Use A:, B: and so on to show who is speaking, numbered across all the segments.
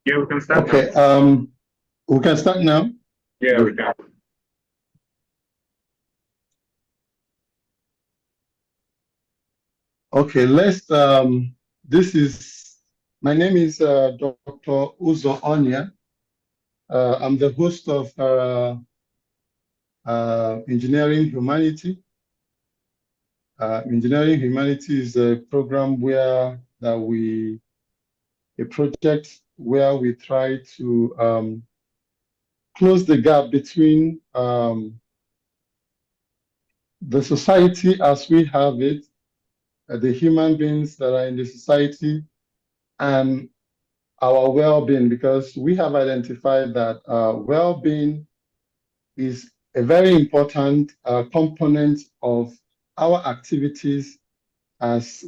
A: Yeah, we can start
B: Okay,
A: now.
B: we can start now.
A: Yeah, we can.
B: Okay, my name is Dr. Uzor Onyia. I'm the host of Engineering Humanity. Engineering Humanity is a program a project where we try to close the gap between the society as we have it, the human beings that are in the society, and our well-being, because we have identified that well-being is a very important component of our activities as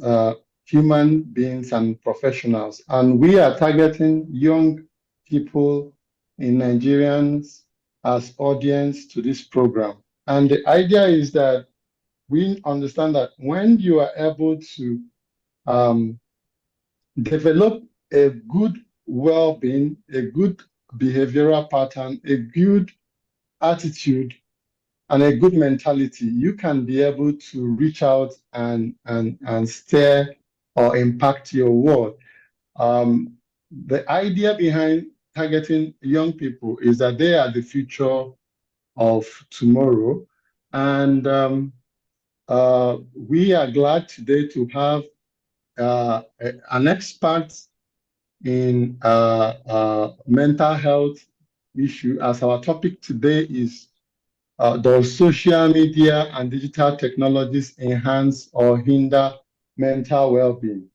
B: human beings and professionals. And we are targeting young people in Nigerians as audience to this program. And the idea is that we understand that when you are able to um, develop a good well-being, a good behavioral pattern, a good attitude, and a good mentality, you can be able to reach out and steer or impact your world. The idea behind targeting young people is that they are the future of tomorrow. And we are glad today to have an expert in mental health issue, as our topic today is does social media and digital technologies enhance or hinder mental well-being?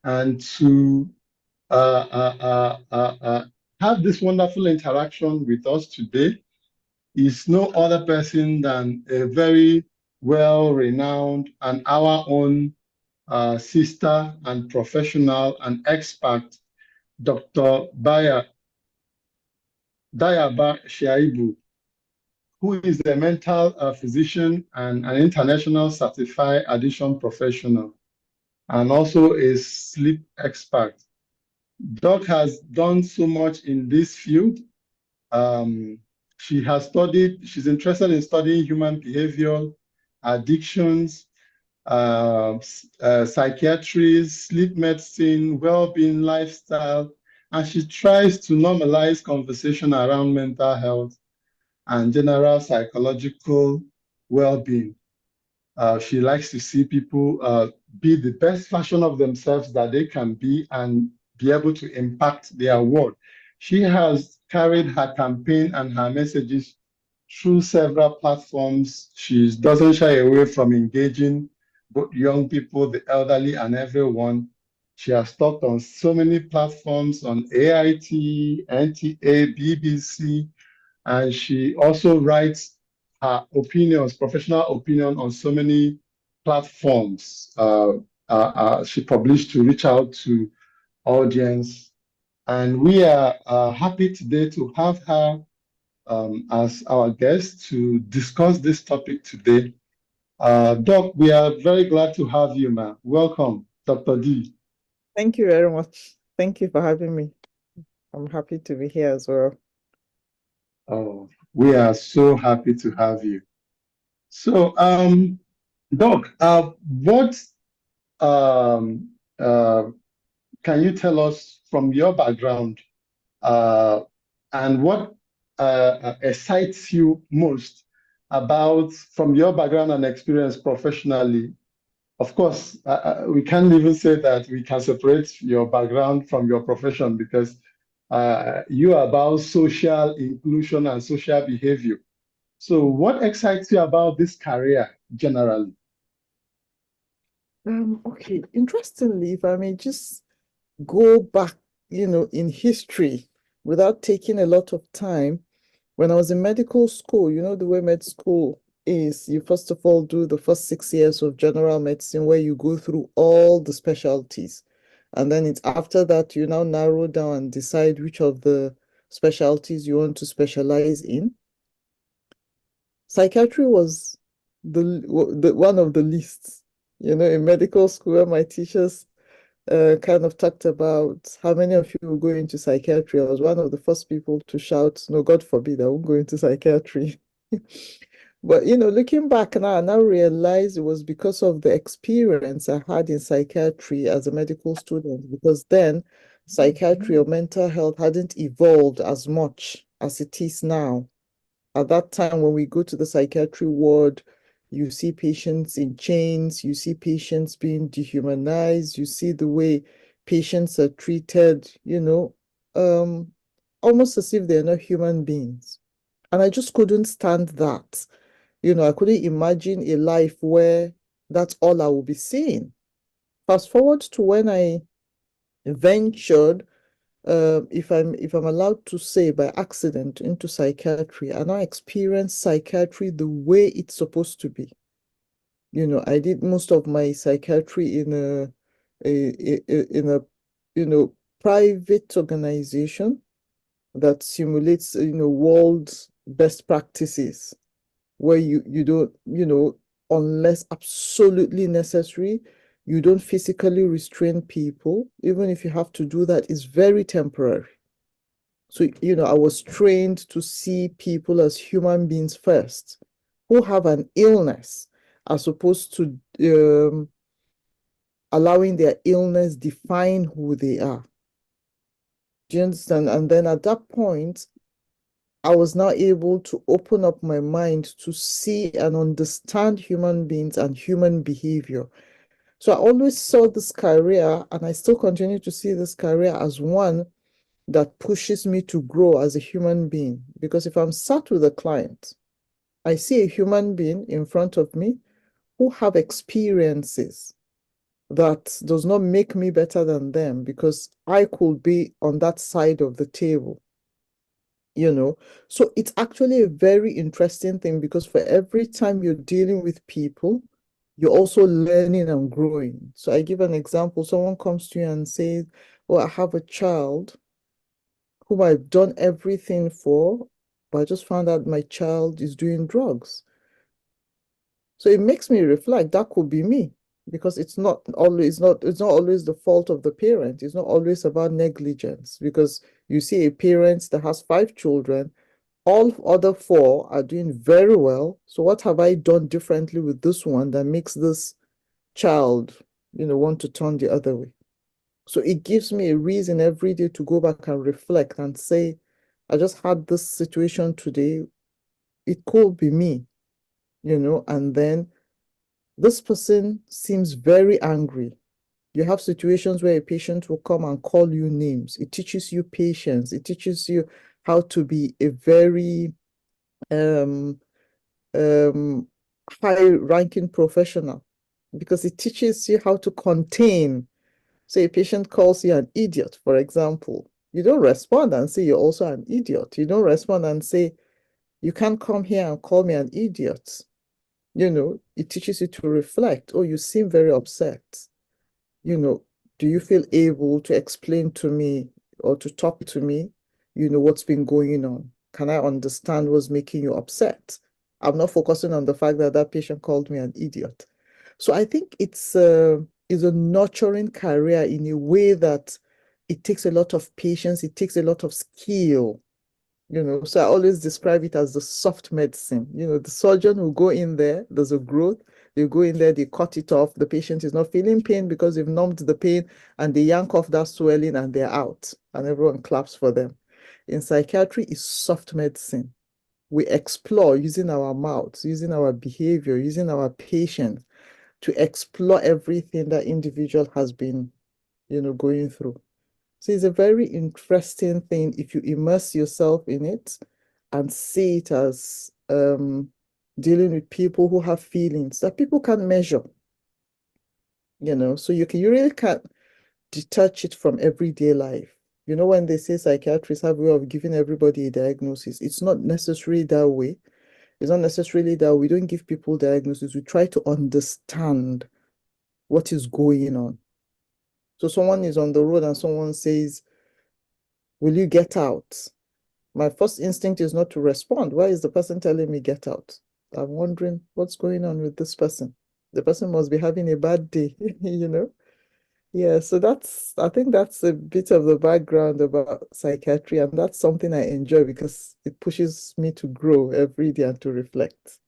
B: And to have this wonderful interaction with us today is no other person than a very well-renowned and our own sister and professional and expert, Dr. Dayyabah Shaibu, who is a mental physician and an international certified addiction professional, and also a sleep expert. Doc has done so much in this field. Um, she's interested in studying human behavior, addictions, psychiatry, sleep medicine, well-being, lifestyle, and she tries to normalize conversation around mental health and general psychological well-being. She likes to see people be the best version of themselves that they can be and be able to impact their world. She has carried her campaign and her messages through several platforms. She doesn't shy away from engaging both young people, the elderly, and everyone. She has talked on so many platforms on AIT, NTA, BBC, and she also writes her opinions, professional opinion on so many platforms. She published to reach out to audience, and we are happy today to have her as our guest to discuss this topic today. Doc, we are very glad to have you, man. Welcome, Dr. D.
C: Thank you very much. Thank you for having me. I'm happy to be here as well.
B: Oh, we are so happy to have you. So, Doc, what um, uh, can you tell us from your background and what excites you most about from your background and experience professionally? Of course, we can't even say that we can separate your background from your profession, because you are about social inclusion and social behavior. So what excites you about this career generally?
C: Okay, interestingly, if I may just go back, in history without taking a lot of time, when I was in medical school, the way med school is, you first of all do the first 6 years of general medicine where you go through all the specialties. And then it's after that you now narrow down and decide which of the specialties you want to specialize in. Psychiatry was the one of the least, in medical school, where my teachers, kind of talked about how many of you will go into psychiatry. I was one of the first people to shout, no, God forbid, I won't go into psychiatry. But, looking back now, I now realize it was because of the experience I had in psychiatry as a medical student, because then psychiatry or mental health hadn't evolved as much as it is now. At that time, when we go to the psychiatry ward, you see patients in chains, you see patients being dehumanized, you see the way patients are treated, almost as if they're not human beings. And I just couldn't stand that. I couldn't imagine a life where that's all I will be seeing. Fast forward to when I ventured, if I'm allowed to say, by accident into psychiatry, and I experienced psychiatry the way it's supposed to be. I did most of my psychiatry in a private organization that simulates world best practices, where you don't, unless absolutely necessary, you don't physically restrain people. Even if you have to do that, it's very temporary. So, I was trained to see people as human beings first, who have an illness, as opposed to allowing their illness define who they are. Do you understand? And then at that point, I was now able to open up my mind to see and understand human beings and human behavior. So I always saw this career, and I still continue to see this career as one that pushes me to grow as a human being. Because if I'm sat with a client, I see a human being in front of me who have experiences that does not make me better than them, because I could be on that side of the table. So it's actually a very interesting thing, because for every time you're dealing with people, you're also learning and growing. So I give an example. Someone comes to you and says, "Oh, I have a child whom I've done everything for, but I just found out my child is doing drugs." So it makes me reflect, that could be me, because it's not always the fault of the parent. It's not always about negligence, because you see a parent that has 5 children, all other 4 are doing very well. So what have I done differently with this one that makes this child, want to turn the other way? So it gives me a reason every day to go back and reflect and say, I just had this situation today. It could be me, and then this person seems very angry. You have situations where a patient will come and call you names. It teaches you patience. It teaches you how to be a very um, um, high-ranking professional, because it teaches you how to contain. Say a patient calls you an idiot, for example. You don't respond and say you're also an idiot. You don't respond and say, you can't come here and call me an idiot. It teaches you to reflect. Oh, you seem very upset. Do you feel able to explain to me or to talk to me, what's been going on? Can I understand what's making you upset? I'm not focusing on the fact that that patient called me an idiot. So I think it's a nurturing career in a way that it takes a lot of patience, it takes a lot of skill. So I always describe it as the soft medicine. The surgeon will go in there, there's a growth, they go in there, they cut it off, the patient is not feeling pain because they've numbed the pain, and they yank off that swelling and they're out, and everyone claps for them. In psychiatry, it's soft medicine. We explore using our mouths, using our behavior, using our patience to explore everything that individual has been, going through. So it's a very interesting thing if you immerse yourself in it and see it as dealing with people who have feelings that people can't measure. So you really can't detach it from everyday life. When they say psychiatrists have a way of giving everybody a diagnosis, it's not necessarily that way. It's not necessarily that we don't give people diagnoses. We try to understand what is going on. So someone is on the road and someone says, "Will you get out?" My first instinct is not to respond. Why is the person telling me get out? I'm wondering what's going on with this person. The person must be having a bad day, Yeah, so I think that's a bit of the background about psychiatry, and that's something I enjoy because it pushes me to grow every day and to reflect.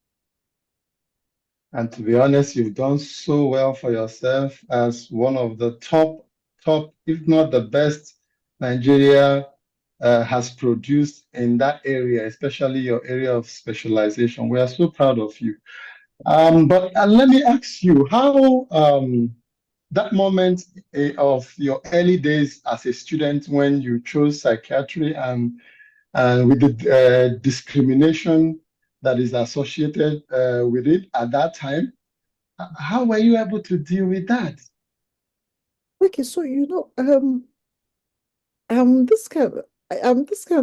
B: And to be honest, you've done so well for yourself as one of the top, if not the best, Nigeria has produced in that area, especially your area of specialization. We are so proud of you. But let me ask you, how that moment of your early days as a student when you chose psychiatry and with the discrimination that is associated with it at that time, how were you able to deal with that?
C: Okay, so I'm this kind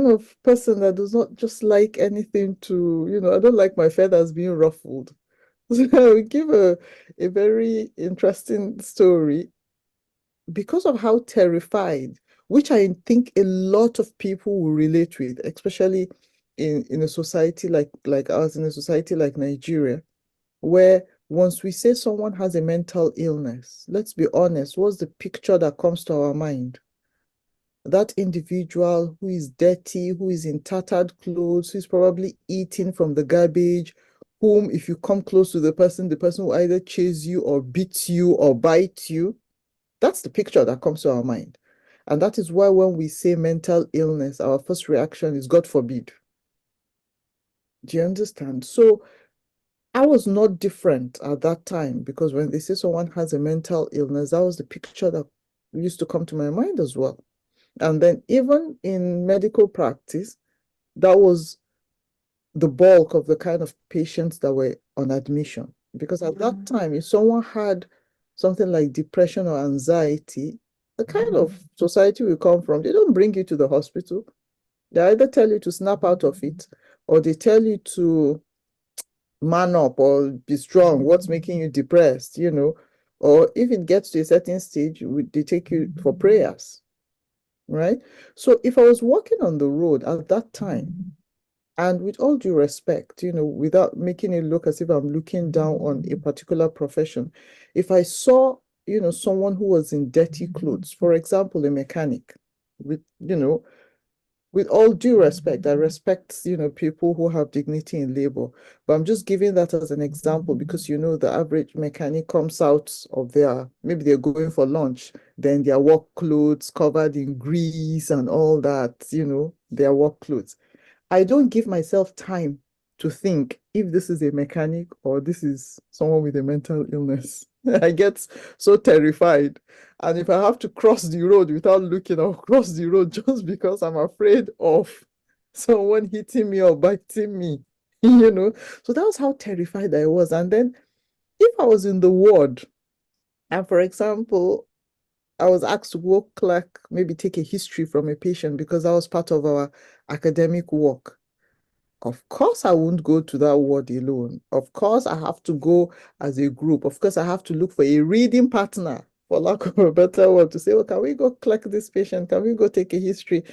C: of person that does not just like anything to, I don't like my feathers being ruffled. So I will give a very interesting story because of how terrified, which I think a lot of people will relate with, especially in a society like ours, in a society like Nigeria, where once we say someone has a mental illness, let's be honest, what's the picture that comes to our mind? That individual who is dirty, who is in tattered clothes, who's probably eating from the garbage, whom, if you come close to the person will either chase you or beat you or bite you. That's the picture that comes to our mind. And that is why when we say mental illness, our first reaction is God forbid. Do you understand? So I was not different at that time because when they say someone has a mental illness, that was the picture that used to come to my mind as well. And then even in medical practice, that was the bulk of the kind of patients that were on admission. Because at that time, if someone had something like depression or anxiety, the kind of society we come from, they don't bring you to the hospital. They either tell you to snap out of it, or they tell you to man up or be strong. What's making you depressed, Or if it gets to a certain stage, they take you for prayers, right? So if I was walking on the road at that time, and with all due respect, without making it look as if I'm looking down on a particular profession, if I saw, someone who was in dirty clothes, for example, a mechanic, with, with all due respect, I respect, people who have dignity in labor, but I'm just giving that as an example because, the average mechanic comes out of maybe they're going for lunch, then their work clothes covered in grease and all that, their work clothes. I don't give myself time to think if this is a mechanic or this is someone with a mental illness. I get so terrified. And if I have to cross the road without looking, I'll cross the road just because I'm afraid of someone hitting me or biting me, So that was how terrified I was. And then if I was in the ward, and for example, I was asked to go clerk, maybe take a history from a patient because that was part of our academic work. Of course, I won't go to that ward alone. Of course, I have to go as a group. Of course, I have to look for a reading partner, for lack of a better word, to say, oh, can we go collect this patient? Can we go take a history?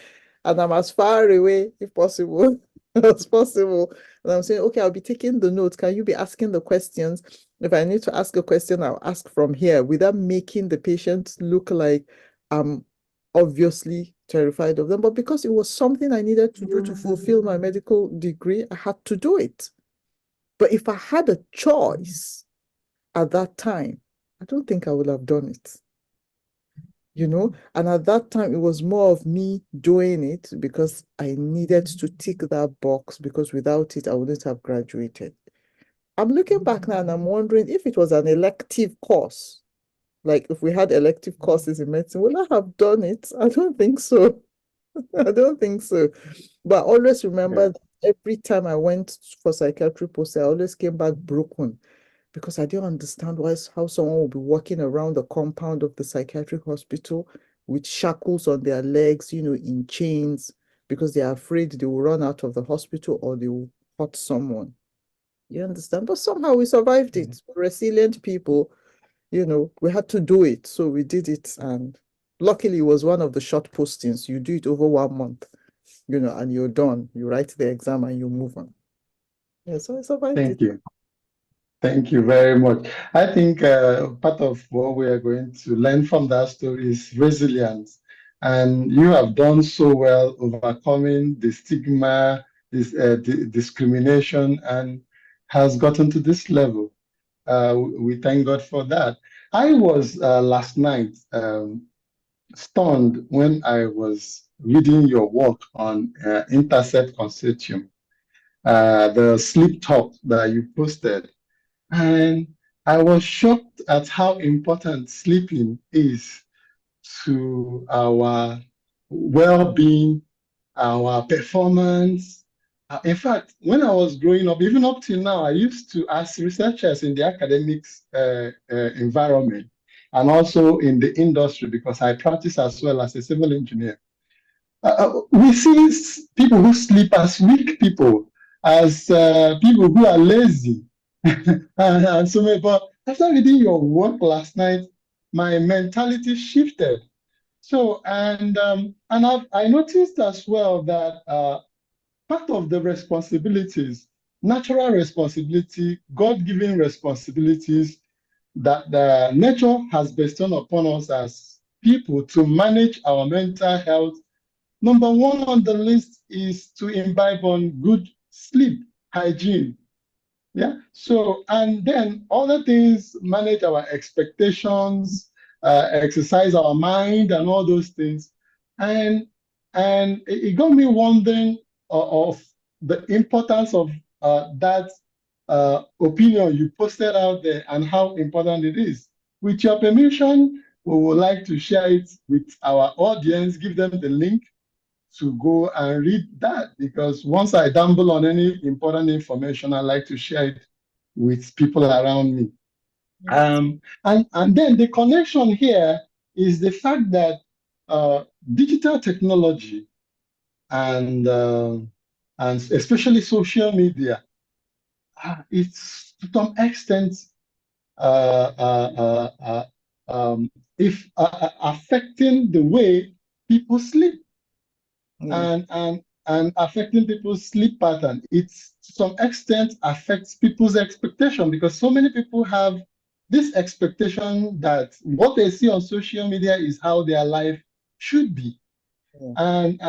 C: And I'm as far away, if possible, as possible. And I'm saying, okay, I'll be taking the notes. Can you be asking the questions? If I need to ask a question, I'll ask from here without making the patient look like I'm obviously terrified of them. But because it was something I needed to do to fulfill my medical degree, I had to do it. But if I had a choice at that time, I don't think I would have done it. And at that time, it was more of me doing it because I needed to tick that box because without it, I wouldn't have graduated. I'm looking back now and I'm wondering if it was an elective course, like if we had elective courses in medicine, would I have done it? I don't think so. I don't think so. But I always
B: Yeah.
C: remember that every time I went for psychiatry post, I always came back broken because I didn't understand how someone would be walking around the compound of the psychiatric hospital with shackles on their legs, in chains, because they are afraid they will run out of the hospital or they will hurt someone. You understand? But somehow we survived it. We're resilient people, we had to do it. So we did it. And luckily, it was one of the short postings. You do it over 1 month, and you're done. You write the exam and you move on. Yeah, so I survived
B: Thank
C: it.
B: you. Thank you very much. I think part of what we are going to learn from that story is resilience. And you have done so well overcoming the stigma, discrimination, and has gotten to this level. We thank God for that. I was last night stunned when I was reading your work on Intercept Consortium, the sleep talk that you posted. And I was shocked at how important sleeping is to our well-being, our performance. In fact, when I was growing up, even up till now, I used to ask researchers in the academics environment and also in the industry, because I practice as well as a civil engineer. We see people who sleep as weak people, as people who are lazy. And so, but after reading your work last night, my mentality shifted. So, I noticed as well that part of the responsibilities, natural responsibility, God-given responsibilities that the nature has bestowed upon us as people to manage our mental health, number one on the list is to imbibe on good sleep hygiene. Yeah. So, and then other things, manage our expectations, exercise our mind, and all those things. And it got me wondering of the importance of that opinion you posted out there and how important it is. With your permission, we would like to share it with our audience, give them the link to go and read that, because once I stumble on any important information, I like to share it with people around me. And then the connection here is the fact that digital technology and especially social media, it's to some extent uh, uh, if affecting the way people sleep. And affecting people's sleep pattern. It to some extent affects people's expectation, because so many people have this expectation that what they see on social media is how their life should be. And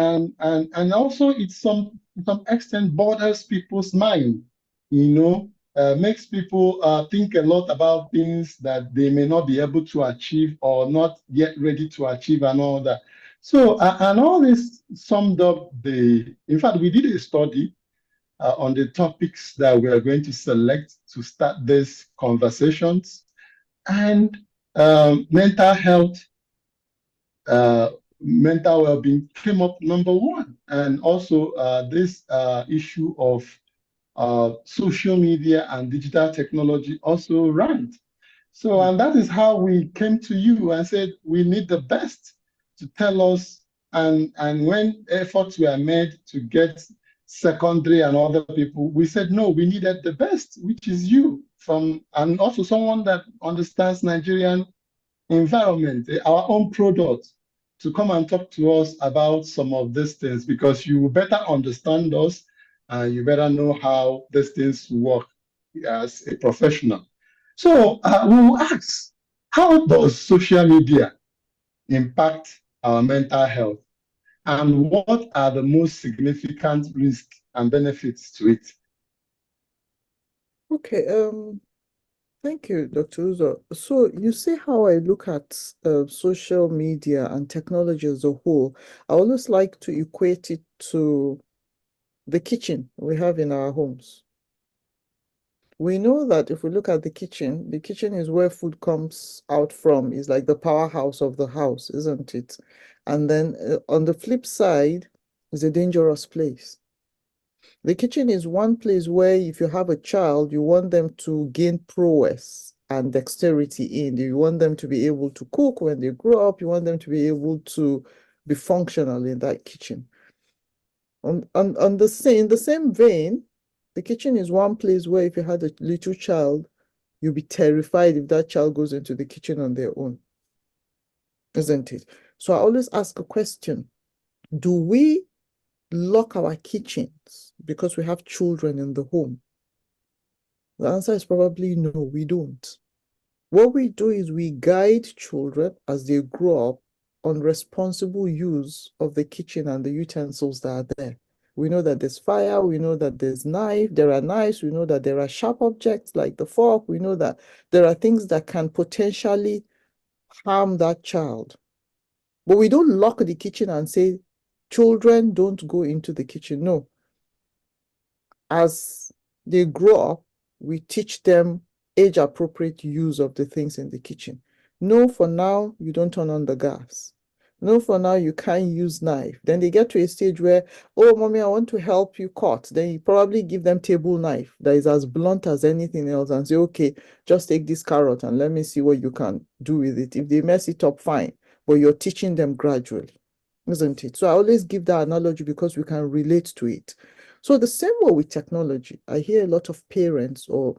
B: also it to some extent borders people's mind, makes people think a lot about things that they may not be able to achieve or not yet ready to achieve and all that. So, and all this summed up in fact, we did a study on the topics that we are going to select to start these conversations. And mental health, mental well-being came up number one. And also this issue of social media and digital technology also ranked. So, and that is how we came to you and said, we need the best to tell us. And when efforts were made to get secondary and other people, we said, no, we needed the best, which is you, and also someone that understands Nigerian environment, our own product, to come and talk to us about some of these things, because you better understand us and you better know how these things work as a professional. So we will ask, how does social media impact our mental health? And what are the most significant risks and benefits to it?
C: Okay, thank you, Dr. Uzor. So you see how I look at social media and technology as a whole. I always like to equate it to the kitchen we have in our homes. We know that if we look at the kitchen is where food comes out from. It's like the powerhouse of the house, isn't it? And then on the flip side is a dangerous place. The kitchen is one place where if you have a child, you want them to gain prowess and dexterity in. You want them to be able to cook when they grow up. You want them to be able to be functional in that kitchen. In the same vein, the kitchen is one place where if you had a little child, you'll be terrified if that child goes into the kitchen on their own, isn't it? So I always ask a question. Do we lock our kitchens because we have children in the home? The answer is probably no, we don't. What we do is we guide children as they grow up on responsible use of the kitchen and the utensils that are there. We know that there's fire, we know that there are knives, we know that there are sharp objects like the fork, we know that there are things that can potentially harm that child. But we don't lock the kitchen and say, children don't go into the kitchen. No. As they grow up, we teach them age-appropriate use of the things in the kitchen. No, for now, you don't turn on the gas. No, for now, you can't use knife. Then they get to a stage where, oh, mommy, I want to help you cut. Then you probably give them table knife that is as blunt as anything else and say, okay, just take this carrot and let me see what you can do with it. If they mess it up, fine. But you're teaching them gradually, isn't it? So I always give that analogy because we can relate to it. So the same way with technology, I hear a lot of parents or,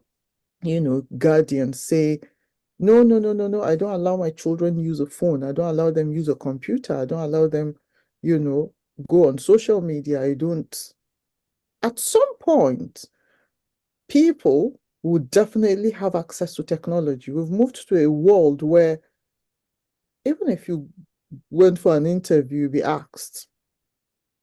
C: guardians say, no, no, no, no, no, I don't allow my children use a phone. I don't allow them use a computer. I don't allow them, go on social media. I don't. At some point, people would definitely have access to technology. We've moved to a world where even if you went for an interview, you'd be asked,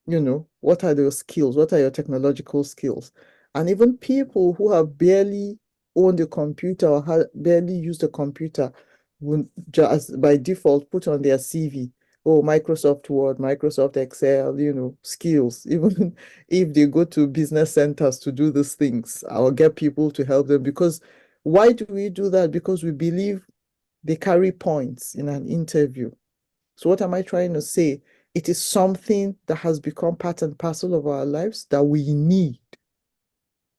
C: what are your skills? What are your technological skills? And even people who have barely owned a computer or barely used a computer will just by default put on their CV, oh, Microsoft Word, Microsoft Excel, skills. Even if they go to business centers to do these things, I'll get people to help them. Because why do we do that? Because we believe they carry points in an interview. So what am I trying to say? It is something that has become part and parcel of our lives that we need.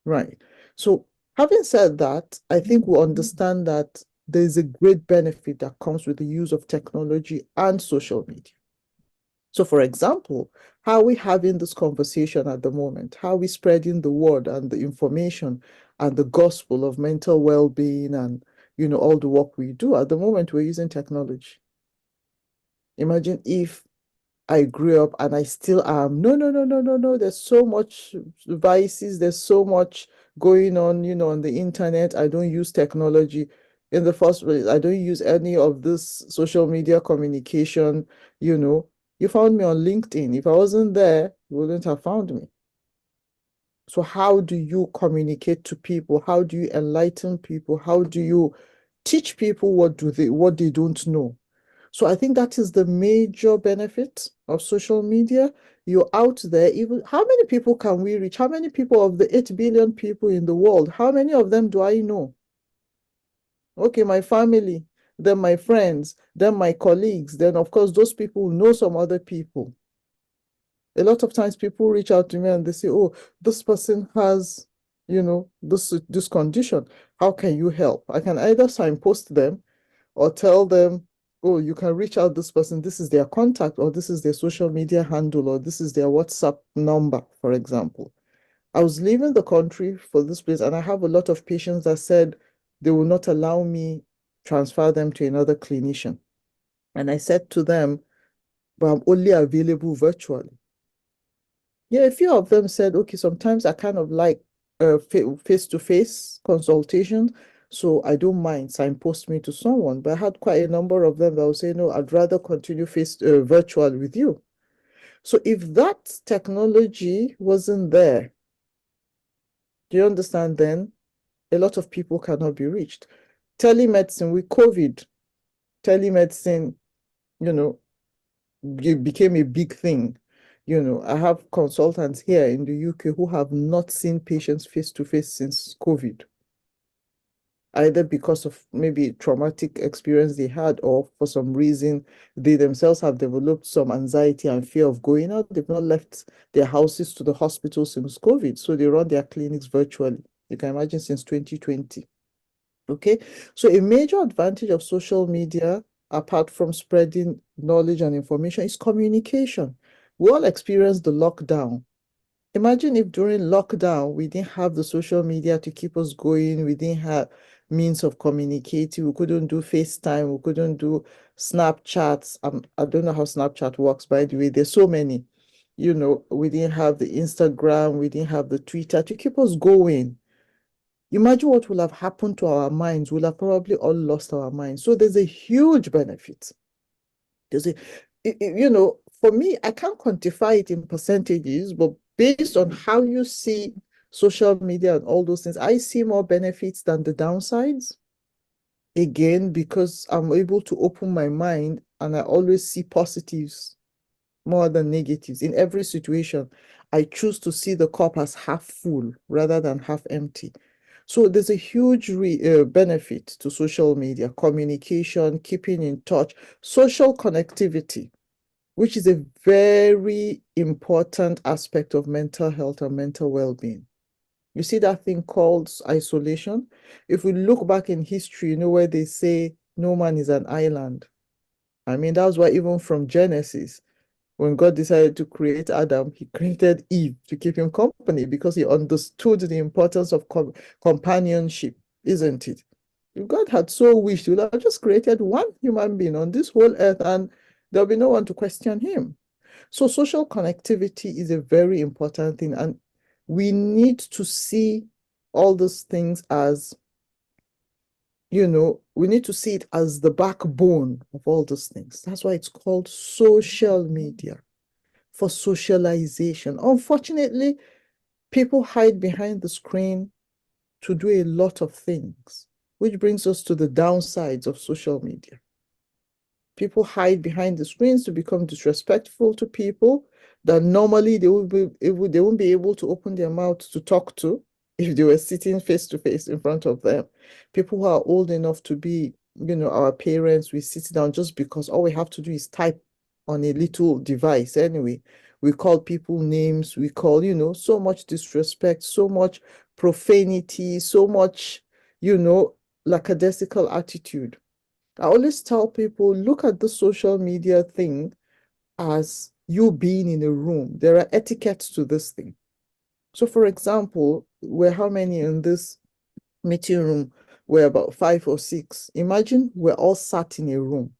C: Right. So having said that, I think we understand that there is a great benefit that comes with the use of technology and social media. So for example, how are we having this conversation at the moment? How are we spreading the word and the information and the gospel of mental well-being and, all the work we do? At the moment, we're using technology. Imagine if I grew up and I still am. No, no, no, no, no, no. There's so much vices. There's so much going on, on the internet. I don't use technology in the first place. I don't use any of this social media communication. You found me on LinkedIn. If I wasn't there, you wouldn't have found me. So how do you communicate to people? How do you enlighten people? How do you teach people what they don't know? So I think that is the major benefit of social media. You're out there. Even how many people can we reach? How many people of the 8 billion people in the world? How many of them do I know? Okay, my family, then my friends, then my colleagues, then of course those people know some other people. A lot of times people reach out to me and they say, oh, this person has, this condition. How can you help? I can either signpost them or tell them, oh, you can reach out this person. This is their contact, or this is their social media handle, or this is their WhatsApp number, for example. I was leaving the country for this place, and I have a lot of patients that said they will not allow me transfer them to another clinician. And I said to them, but I'm only available virtually. Yeah, a few of them said, okay, sometimes I kind of like face-to-face consultation, so I don't mind signpost me to someone. But I had quite a number of them that would say, no, I'd rather continue virtual with you. So if that technology wasn't there, do you understand then? A lot of people cannot be reached. Telemedicine with COVID, telemedicine, it became a big thing. I have consultants here in the UK who have not seen patients face to face since COVID, either because of maybe traumatic experience they had, or for some reason they themselves have developed some anxiety and fear of going out. They've not left their houses to the hospital since COVID, so they run their clinics virtually. You can imagine since 2020. Okay, so a major advantage of social media, apart from spreading knowledge and information, is communication. We all experienced the lockdown. Imagine if during lockdown we didn't have the social media to keep us going, we didn't have means of communicating, we couldn't do FaceTime, we couldn't do Snapchats. I don't know how Snapchat works, by the way. There's so many. We didn't have the Instagram, we didn't have the Twitter to keep us going. imagine what will have happened to our minds. We'll have probably all lost our minds. So there's a huge benefit. There's a, for me, I can't quantify it in percentages, but based on how you see social media and all those things, I see more benefits than the downsides. Again, because I'm able to open my mind and I always see positives more than negatives. In every situation, I choose to see the cup as half full rather than half empty. So there's a huge benefit to social media, communication, keeping in touch, social connectivity, which is a very important aspect of mental health and mental well-being. You see that thing called isolation? If we look back in history, where they say no man is an island. I mean, that's why even from Genesis, when God decided to create Adam, he created Eve to keep him company because he understood the importance of companionship, isn't it? If God had so wished, he would have just created one human being on this whole earth and there'll be no one to question him. So social connectivity is a very important thing, and we need to see all those things as, we need to see it as the backbone of all those things. That's why it's called social media, for socialization. Unfortunately, people hide behind the screen to do a lot of things, which brings us to the downsides of social media. People hide behind the screens to become disrespectful to people that normally they won't be able to open their mouth to talk to if they were sitting face to face in front of them. People who are old enough to be, our parents, we sit down just because all we have to do is type on a little device anyway. We call people names, we call, so much disrespect, so much profanity, so much, lackadaisical attitude. I always tell people, look at the social media thing as you being in a room. There are etiquettes to this thing. So, for example, we're how many in this meeting room? We're about 5 or 6. Imagine we're all sat in a room.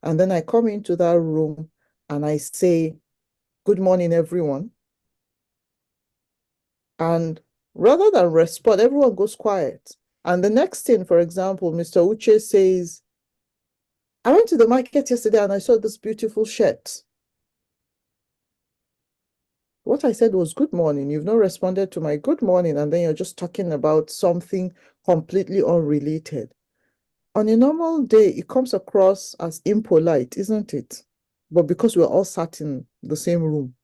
C: And then I come into that room and I say, good morning, everyone. And rather than respond, everyone goes quiet. And the next thing, for example, Mr. Uche says, I went to the market yesterday and I saw this beautiful shirt. What I said was good morning. You've not responded to my good morning, and then you're just talking about something completely unrelated. On a normal day, it comes across as impolite, isn't it? But because we're all sat in the same room,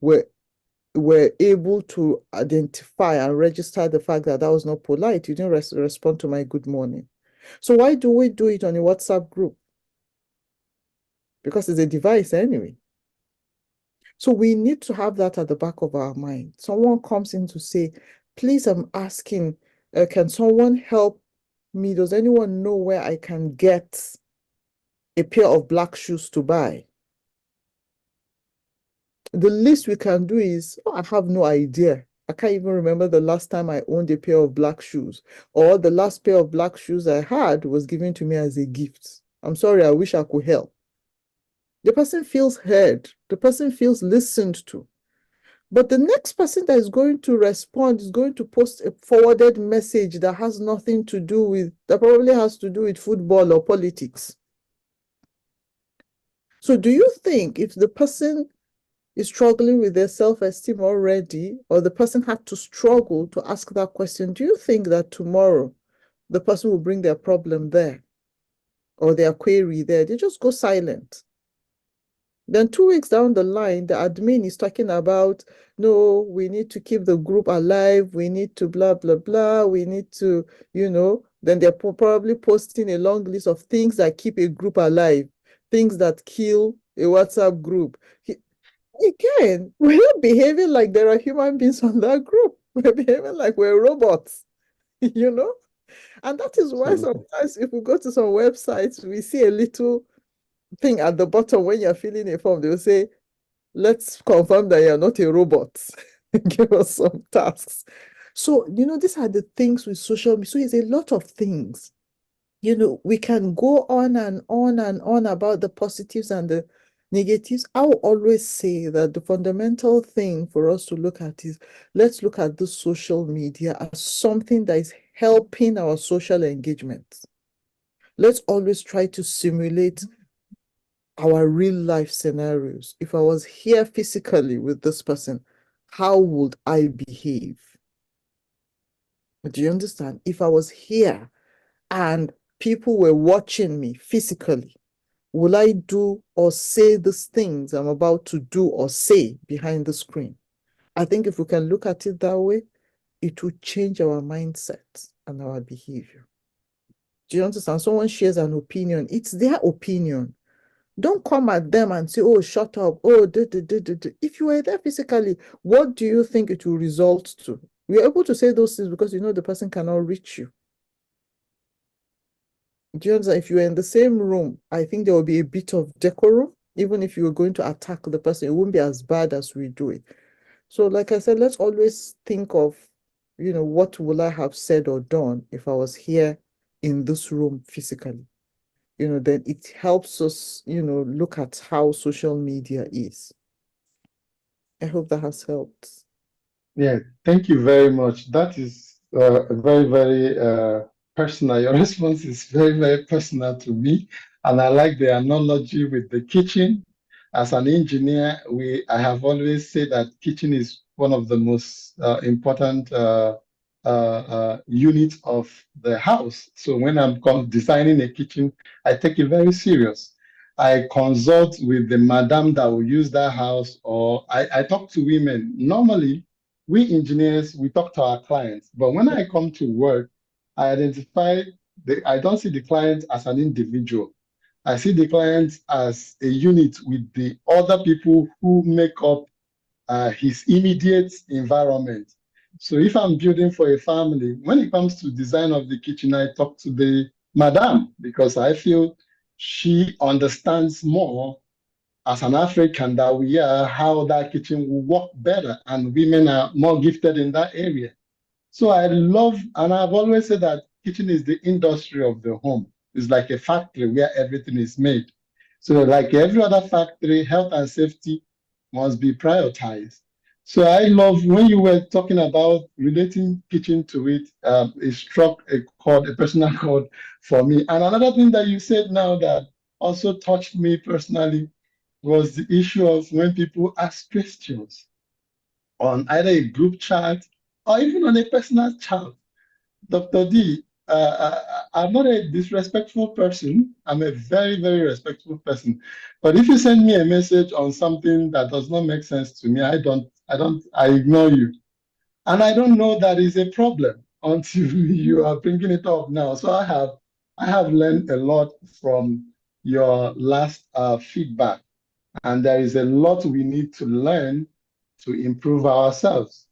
C: we're able to identify and register the fact that that was not polite. You didn't respond to my good morning. So why do we do it on a WhatsApp group? Because it's a device anyway. So we need to have that at the back of our mind. Someone comes in to say, please, I'm asking, can someone help me? Does anyone know where I can get a pair of black shoes to buy? The least we can do is, oh, I have no idea. I can't even remember the last time I owned a pair of black shoes, or the last pair of black shoes I had was given to me as a gift. I'm sorry, I wish I could help. The person feels heard. The person feels listened to. But the next person that is going to respond is going to post a forwarded message that has nothing to do with, that probably has to do with football or politics. So do you think if the person is struggling with their self-esteem already, or the person had to struggle to ask that question, do you think that tomorrow the person will bring their problem there or their query there? They just go silent. Then 2 weeks down the line, the admin is talking about, no, we need to keep the group alive. We need to blah, blah, blah. We need to, then they're probably posting a long list of things that keep a group alive, things that kill a WhatsApp group. Again, we're not behaving like there are human beings on that group. We're behaving like we're robots, And that is why sometimes if we go to some websites, we see a little thing at the bottom when you're filling a form, they'll say, let's confirm that you're not a robot. Give us some tasks. So, these are the things with social media. So it's a lot of things. We can go on and on and on about the positives and the negatives. I will always say that the fundamental thing for us to look at is, let's look at the social media as something that is helping our social engagement. Let's always try to simulate our real life scenarios. If I was here physically with this person, how would I behave? Do you understand? If I was here and people were watching me physically, will I do or say these things I'm about to do or say behind the screen? I think if we can look at it that way, it will change our mindset and our behavior. Do you understand? Someone shares an opinion. It's their opinion. Don't come at them and say, oh, shut up. Oh, if you were there physically, what do you think it will result to? We're able to say those things because you know the person cannot reach you. Do you understand? If you were in the same room, I think there will be a bit of decorum. Even if you were going to attack the person, it won't be as bad as we do it. So, like I said, let's always think of, what will I have said or done if I was here in this room physically? Then it helps us, look at how social media is. I hope that has helped.
B: Yeah, thank you very much. That is very, very personal. Your response is very, very personal to me. And I like the analogy with the kitchen. As an engineer, I have always said that kitchen is one of the most important units of the house. So when I'm designing a kitchen, I take it very serious. I consult with the madam that will use that house, or I talk to women. Normally, we engineers, we talk to our clients, but when I come to work, I don't see the client as an individual. I see the client as a unit with the other people who make up his immediate environment. So if I'm building for a family, when it comes to design of the kitchen, I talk to the madam because I feel she understands more as an African that we are, how that kitchen will work better, and women are more gifted in that area. So I love, and I've always said that kitchen is the industry of the home. It's like a factory where everything is made. So like every other factory, health and safety must be prioritized. So I love when you were talking about relating kitchen to it, it struck a chord, a personal chord for me. And another thing that you said now that also touched me personally was the issue of when people ask questions on either a group chat or even on a personal chat. Dr. D, I'm not a disrespectful person. I'm a very, very respectful person. But if you send me a message on something that does not make sense to me, I ignore you. And I don't know that is a problem until you are bringing it up now. So I have learned a lot from your last feedback. And there is a lot we need to learn to improve ourselves.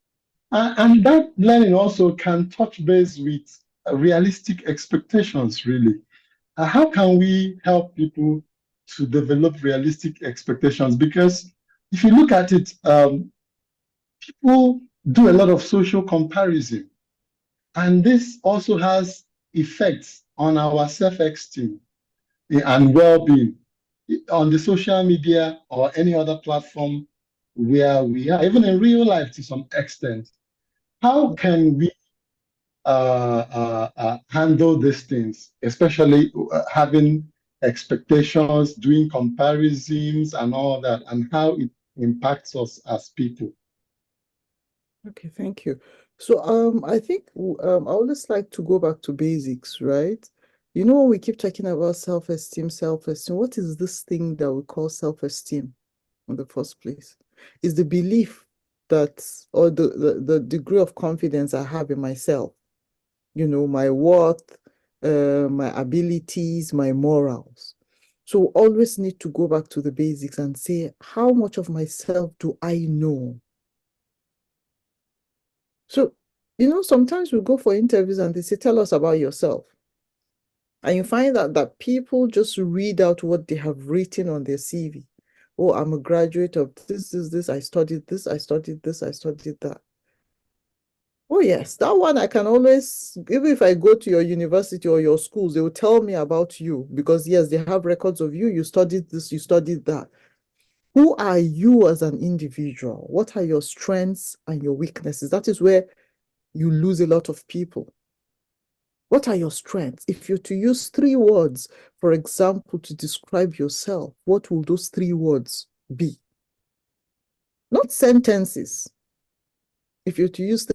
B: And that learning also can touch base with realistic expectations, really. How can we help people to develop realistic expectations? Because if you look at it, people do a lot of social comparison, and this also has effects on our self-esteem and well-being on the social media or any other platform where we are, even in real life to some extent. How can we handle these things, especially having expectations, doing comparisons and all that, and how it impacts us as people?
C: Okay, thank you. So I think I always like to go back to basics, right? When we keep talking about self-esteem, what is this thing that we call self-esteem in the first place? Is the belief that, or the degree of confidence I have in myself, my worth, my abilities, my morals. So we always need to go back to the basics and say, how much of myself do I know? So, sometimes we go for interviews and they say, tell us about yourself. And you find out that people just read out what they have written on their CV. Oh, I'm a graduate of this, I studied this, I studied this, I studied that. Oh, yes, that one I can always, even if I go to your university or your schools, they will tell me about you because, yes, they have records of you. You studied this, you studied that. Who are you as an individual? What are your strengths and your weaknesses? That is where you lose a lot of people. What are your strengths? If you're to use 3 words, for example, to describe yourself, what will those 3 words be? Not sentences. If you're to use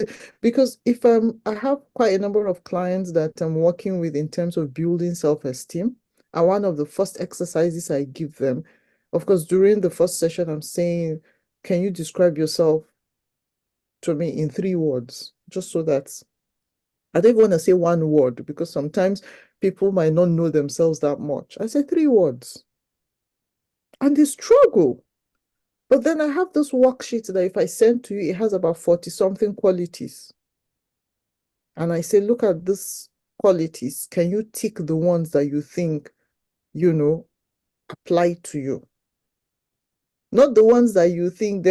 C: because if I have quite a number of clients that I'm working with in terms of building self-esteem, and one of the first exercises I give them, of course, during the first session, I'm saying, can you describe yourself to me in 3 words? Just so that I don't want to say 1 word, because sometimes people might not know themselves that much. I say 3 words. And they struggle. But then I have this worksheet that if I send to you, it has about 40-something qualities. And I say, look at these qualities. Can you tick the ones that you think, apply to you? Not the ones that you think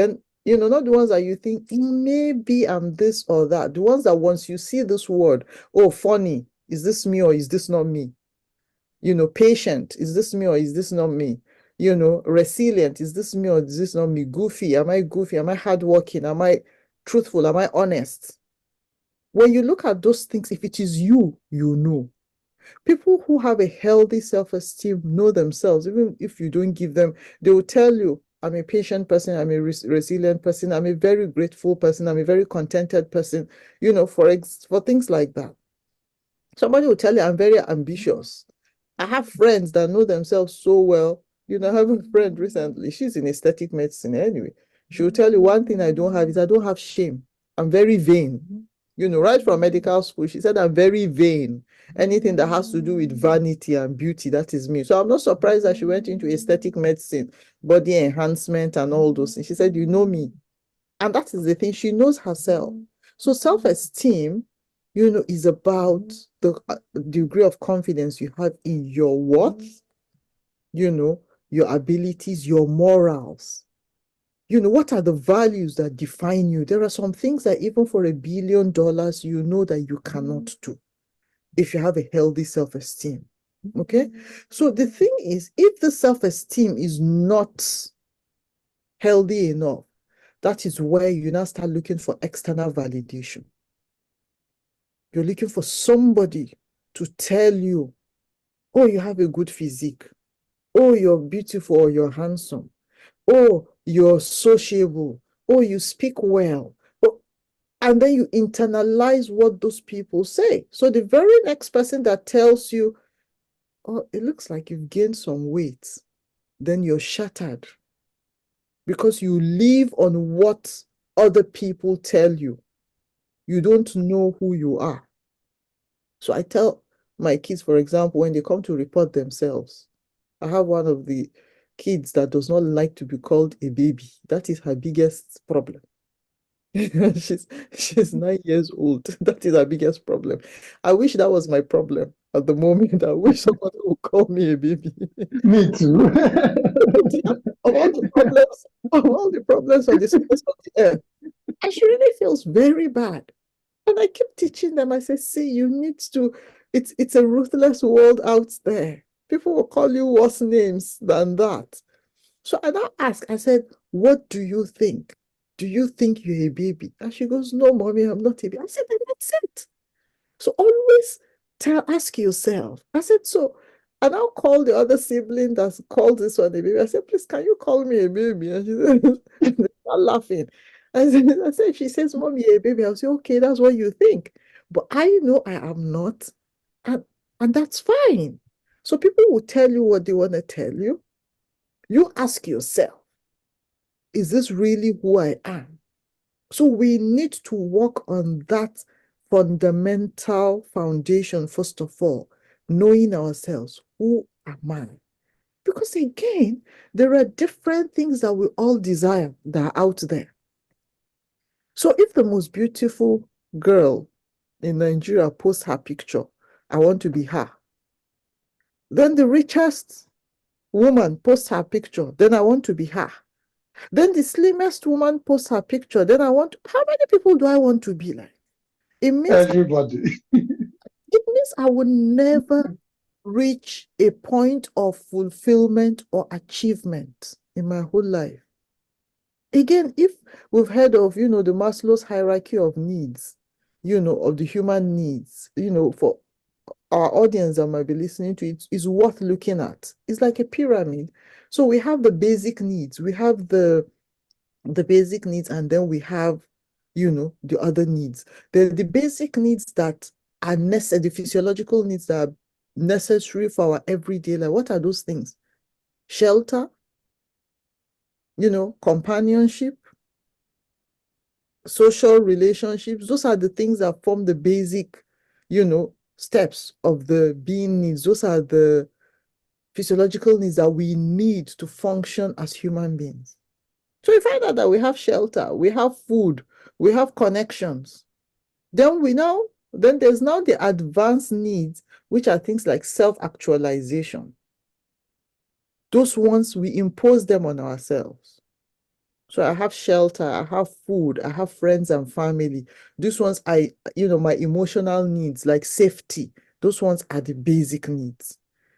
C: not the ones that you think, maybe I'm this or that. The ones that once you see this word, oh, funny, is this me or is this not me? Patient, is this me or is this not me? Resilient, is this me or is this not me? Goofy, am I goofy? Am I hardworking? Am I truthful? Am I honest? When you look at those things, if it is you, you know. People who have a healthy self-esteem know themselves. Even if you don't give them, they will tell you, I'm a patient person, I'm a resilient person, I'm a very grateful person, I'm a very contented person, for things like that. Somebody will tell you, I'm very ambitious. I have friends that know themselves so well. I have a friend recently, she's in aesthetic medicine anyway. She will tell you, one thing I don't have is I don't have shame. I'm very vain. Right from medical school, she said, I'm very vain. Anything that has to do with vanity and beauty, that is me. So I'm not surprised that she went into aesthetic medicine, body enhancement and all those things. She said, you know me. And that is the thing, she knows herself. So self-esteem, is about the degree of confidence you have in your worth, your abilities, your morals. What are the values that define you? There are some things that even for $1 billion, you know that you cannot do if you have a healthy self-esteem. Okay? So the thing is, if the self-esteem is not healthy enough, that is where you now start looking for external validation. You're looking for somebody to tell you, oh, you have a good physique. Oh, you're beautiful or you're handsome. Oh, you're sociable. Oh, you speak well. Oh, and then you internalize what those people say. So the very next person that tells you, oh, it looks like you've gained some weight, then you're shattered because you live on what other people tell you. You don't know who you are. So I tell my kids, for example, when they come to report themselves, I have one of the kids that does not like to be called a baby. That is her biggest problem. She's 9 years old. That is her biggest problem. I wish that was my problem at the moment. I wish somebody would call me a baby.
B: Me too.
C: Of all the problems on the surface of the earth, and she really feels very bad. And I keep teaching them. I say, see, you need to, it's a ruthless world out there. People will call you worse names than that. So I now ask, I said, what do you think? Do you think you're a baby? And she goes, no, mommy, I'm not a baby. I said, then that's it. So always ask yourself. I said, so, and I'll call the other sibling that's called this one a baby. I said, please, can you call me a baby? And she said, they start laughing. I said, if she says, mommy, a baby, I'll say, okay, that's what you think. But I know I am not. And, and that's fine. So people will tell you what they want to tell you. You ask yourself, is this really who I am? So we need to work on that fundamental foundation, first of all, knowing ourselves. Who am I? Because again, there are different things that we all desire that are out there. So if the most beautiful girl in Nigeria posts her picture, I want to be her. Then the richest woman posts her picture, then I want to be her. Then the slimmest woman posts her picture, then how many people do I want to be like? It means
B: Everybody.
C: I will never reach a point of fulfillment or achievement in my whole life. Again, if we've heard of, the Maslow's hierarchy of needs, of the human needs, for our audience that might be listening to it is worth looking at. It's like a pyramid. So we have the basic needs. We have the basic needs, and then we have, the other needs. The basic needs that are necessary, the physiological needs that are necessary for our everyday life. What are those things? Shelter, companionship, social relationships. Those are the things that form the basic, steps of the being needs. Those are the physiological needs that we need to function as human beings. So we find out that we have shelter, we have food, we have connections. Then there's now the advanced needs, which are things like self-actualization. Those ones, we impose them on ourselves. So I have shelter, I have food, I have friends and family. These ones, my emotional needs like safety, those ones are the basic needs.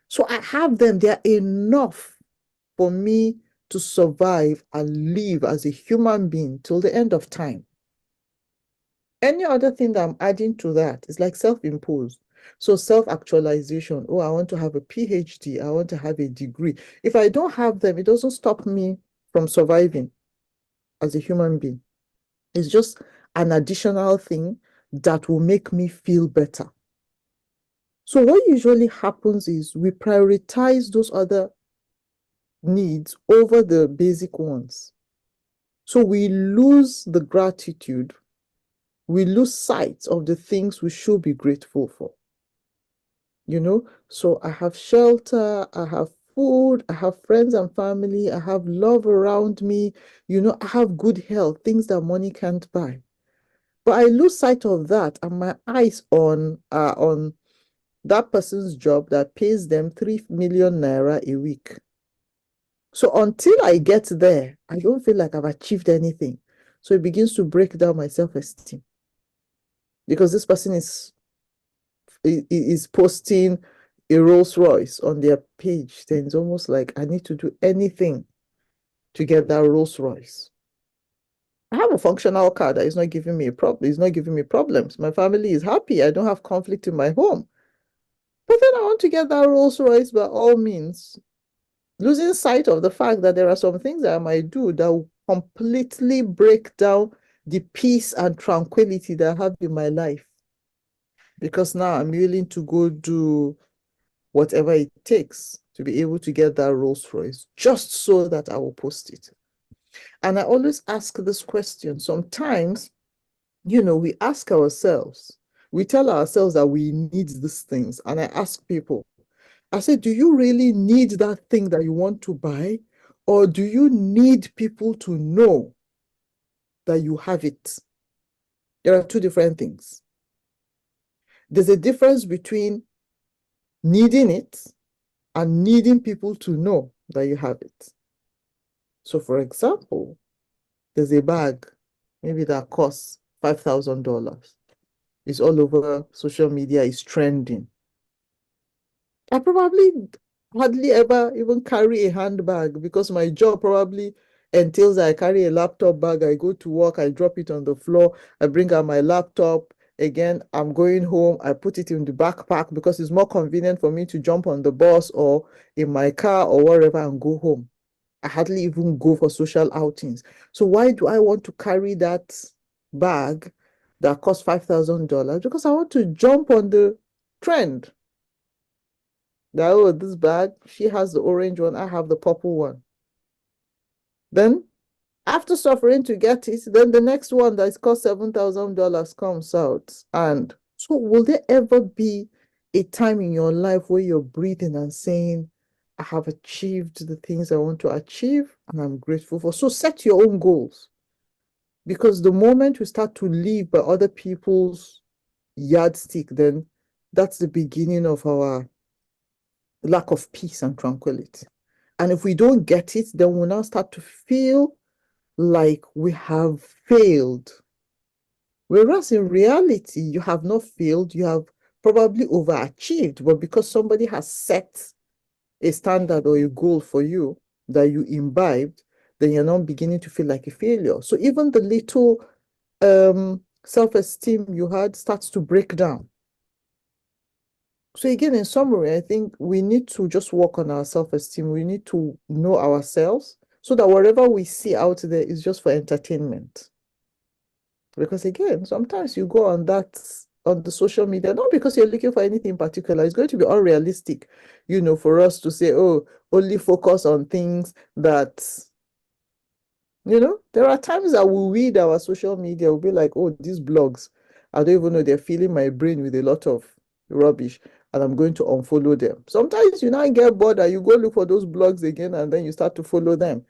C: So I have them, they're enough for me to survive and live as a human being till the end of time. Any other thing that I'm adding to that is like self-imposed. So self-actualization. Oh, I want to have a PhD. I want to have a degree. If I don't have them, it doesn't stop me from surviving as a human being. It's just an additional thing that will make me feel better. So what usually happens is we prioritize those other needs over the basic ones. So we lose the gratitude. We lose sight of the things we should be grateful for. So I have shelter, I have food, I have friends and family, I have love around me, I have good health, things that money can't buy. But I lose sight of that, and my eyes on that person's job that pays them 3 million naira a week. So until I get there, I don't feel like I've achieved anything. So it begins to break down my self-esteem. Because this person is posting a Rolls Royce on their page, then it's almost like I need to do anything to get that Rolls Royce. I have a functional car that is not giving me a problem. It's not giving me problems. My family is happy. I don't have conflict in my home. But then I want to get that Rolls Royce by all means, losing sight of the fact that there are some things that I might do that will completely break down the peace and tranquility that I have in my life. Because now I'm willing to go do whatever it takes to be able to get that Rolls Royce, just so that I will post it. And I always ask this question. Sometimes, we ask ourselves, we tell ourselves that we need these things. And I ask people, I say, do you really need that thing that you want to buy? Or do you need people to know that you have it? There are two different things. There's a difference between needing it and needing people to know that you have it. So for example, there's a bag, maybe that costs $5,000. It's all over social media, it's trending. I probably hardly ever even carry a handbag because my job probably entails that I carry a laptop bag, I go to work, I drop it on the floor, I bring out my laptop. Again, I'm going home, I put it in the backpack because it's more convenient for me to jump on the bus or in my car or wherever and go home. I hardly even go for social outings. So why do I want to carry that bag that costs $5,000? Because I want to jump on the trend. That, oh, this bag, she has the orange one, I have the purple one. Then, after suffering to get it, then the next one that cost $7,000 comes out. And so will there ever be a time in your life where you're breathing and saying, I have achieved the things I want to achieve and I'm grateful for? So set your own goals. Because the moment we start to live by other people's yardstick, then that's the beginning of our lack of peace and tranquility. And if we don't get it, then we'll now start to feel like we have failed. Whereas in reality, you have not failed, you have probably overachieved, but because somebody has set a standard or a goal for you that you imbibed, then you're not beginning to feel like a failure. So even the little self-esteem you had starts to break down. So again, in summary, I think we need to just work on our self-esteem. We need to know ourselves so that whatever we see out there is just for entertainment. Because again, sometimes you go on the social media, not because you're looking for anything particular. It's going to be unrealistic, for us to say, oh, only focus on things that, there are times that we'll read our social media, we'll be like, oh, these blogs, I don't even know, they're filling my brain with a lot of rubbish, and I'm going to unfollow them. Sometimes you now get bored and you go look for those blogs again, and then you start to follow them.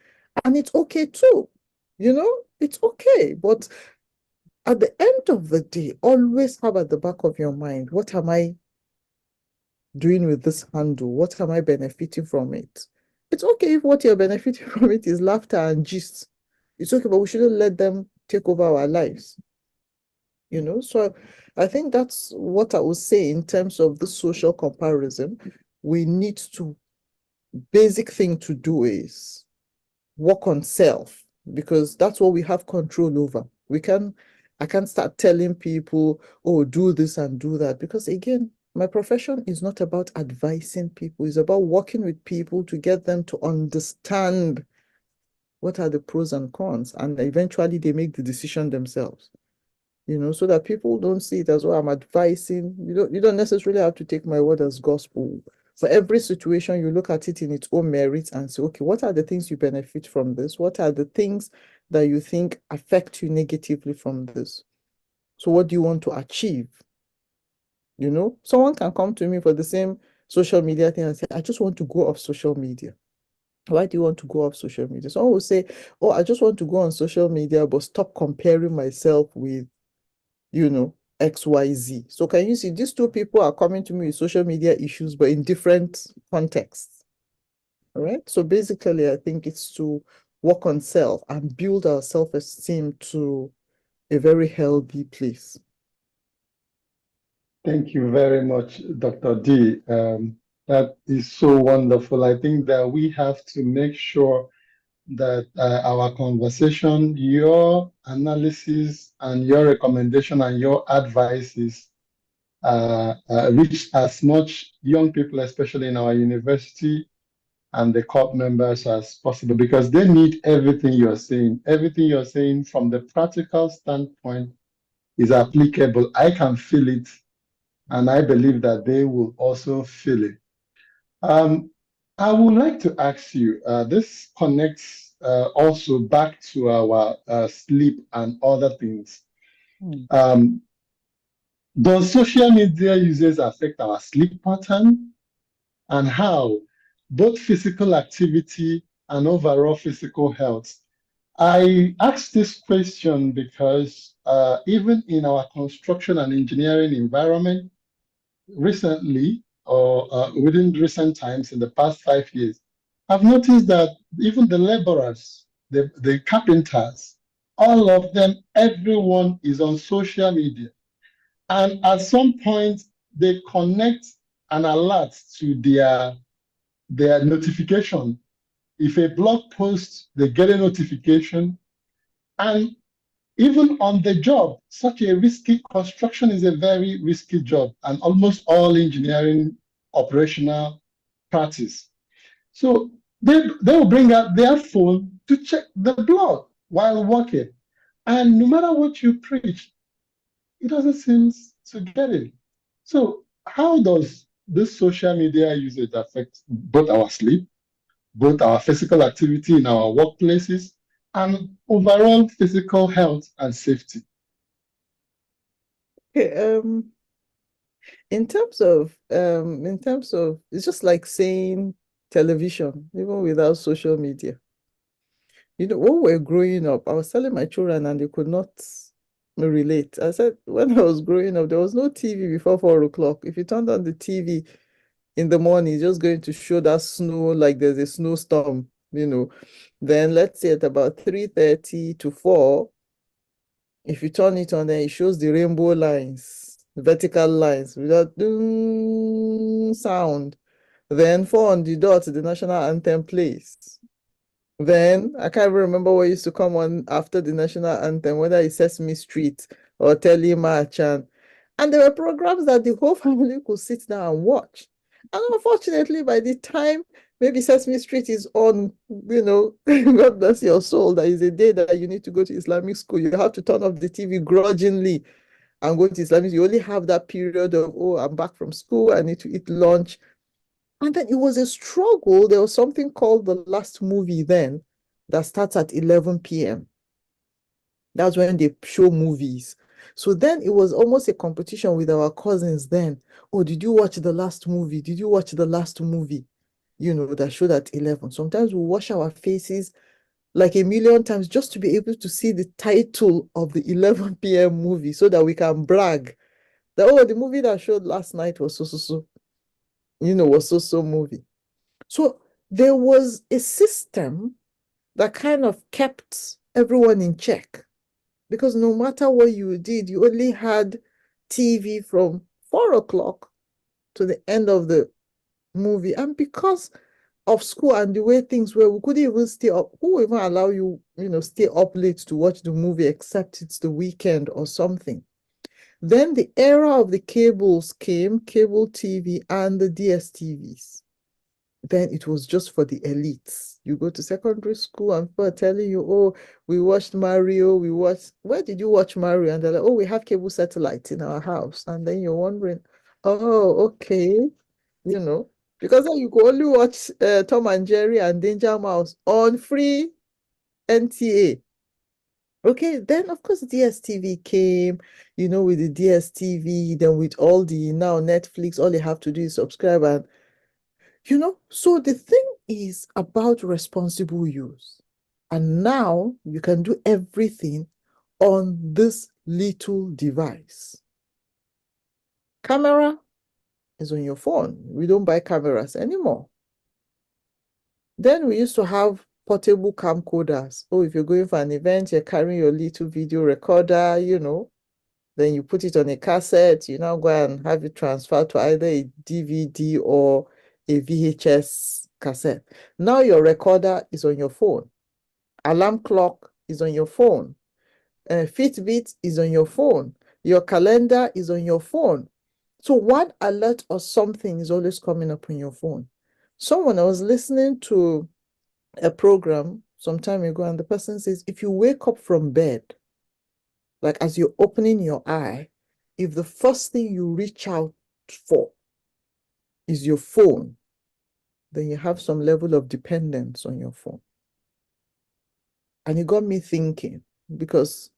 C: And it's okay too, it's okay. But at the end of the day, always have at the back of your mind, what am I doing with this handle? What am I benefiting from it? It's okay if what you're benefiting from it is laughter and gist. It's okay, but we shouldn't let them take over our lives. So I think that's what I would say in terms of the social comparison. We need to, basic thing to do is work on self, because that's what we have control over. I can't start telling people, oh, do this and do that, because again, my profession is not about advising people. It's about working with people to get them to understand what are the pros and cons, and eventually they make the decision themselves. So that people don't see it as, well, I'm advising. You don't necessarily have to take my word as gospel. For every situation, you look at it in its own merits and say, okay, what are the things you benefit from this? What are the things that you think affect you negatively from this? So what do you want to achieve? Someone can come to me for the same social media thing and say, I just want to go off social media. Why do you want to go off social media? Someone will say, oh, I just want to go on social media, but stop comparing myself with XYZ. So can you see these two people are coming to me with social media issues, but in different contexts? All right. So basically, I think it's to work on self and build our self-esteem to a very healthy place.
B: Thank you very much, Dr. D. That is so wonderful. I think that we have to make sure that our conversation, your analysis and your recommendation and your advices reach as much young people, especially in our university and the corp members, as possible, because they need everything you're saying. Everything you're saying from the practical standpoint is applicable. I can feel it, and I believe that they will also feel it. I would like to ask you, this connects also back to our sleep and other things. Um, does social media usage affect our sleep pattern, and how? Both physical activity and overall physical health. I ask this question because even in our construction and engineering environment, recently, or within recent times, in the past 5 years, I've noticed that even the laborers, the carpenters, all of them, everyone is on social media. And at some point, they connect an alert to their notification. If a blog post, they get a notification. And even on the job, such a risky construction is a very risky job, and almost all engineering operational practice. So they will bring out their phone to check the blog while working. And no matter what you preach, it doesn't seem to get it. So how does this social media usage affect both our sleep, both our physical activity in our workplaces, and overall physical health and safety?
C: Okay, in terms of it's just like saying television, even without social media. When we're growing up, I was telling my children and they could not relate. I said, when I was growing up, there was no TV before 4 o'clock. If you turned on the TV in the morning, it's just going to show that snow, like there's a snowstorm. Then let's say at about 3:30 to 4, if you turn it on, then it shows the rainbow lines, vertical lines without sound. Then 4 on the dot, the national anthem plays. Then I can't even remember what used to come on after the national anthem, whether it's Sesame Street or Telemarch, And there were programs that the whole family could sit down and watch. And unfortunately, by the time maybe Sesame Street is on, God bless your soul, there is a day that you need to go to Islamic school. You have to turn off the TV grudgingly and go to Islamic. You only have that period of, oh, I'm back from school, I need to eat lunch. And then it was a struggle. There was something called the last movie then that starts at 11 p.m. That's when they show movies. So then it was almost a competition with our cousins then. Oh, did you watch the last movie? Did you watch the last movie? That showed at 11. Sometimes we wash our faces like a million times just to be able to see the title of the 11 p.m. movie so that we can brag that, oh, the movie that showed last night was so, was so movie. So there was a system that kind of kept everyone in check. Because no matter what you did, you only had TV from 4 o'clock to the end of the movie. And because of school and the way things were, we couldn't even stay up. Who will even allow you, stay up late to watch the movie except it's the weekend or something? Then the era of the cables came, cable TV and the DSTVs. Then it was just for the elites. You go to secondary school and people are telling you, oh, we watched Mario, where did you watch Mario? And they're like, oh, we have cable satellite in our house. And then you're wondering, oh, okay, because then you could only watch Tom and Jerry and Danger Mouse on free NTA. Okay, then of course DSTV came, with the DSTV, then with all the now Netflix, all you have to do is subscribe and so the thing is about responsible use. And now you can do everything on this little device. Camera is on your phone. We don't buy cameras anymore. Then we used to have portable camcorders. Oh, if you're going for an event, you're carrying your little video recorder, then you put it on a cassette, you now go and have it transferred to either a DVD or a VHS cassette. Now your recorder is on your phone. Alarm clock is on your phone. Fitbit is on your phone. Your calendar is on your phone. So one alert or something is always coming up on your phone. I was listening to a program some time ago, and the person says, if you wake up from bed, like as you're opening your eye, if the first thing you reach out for is your phone, then you have some level of dependence on your phone. And it got me thinking, because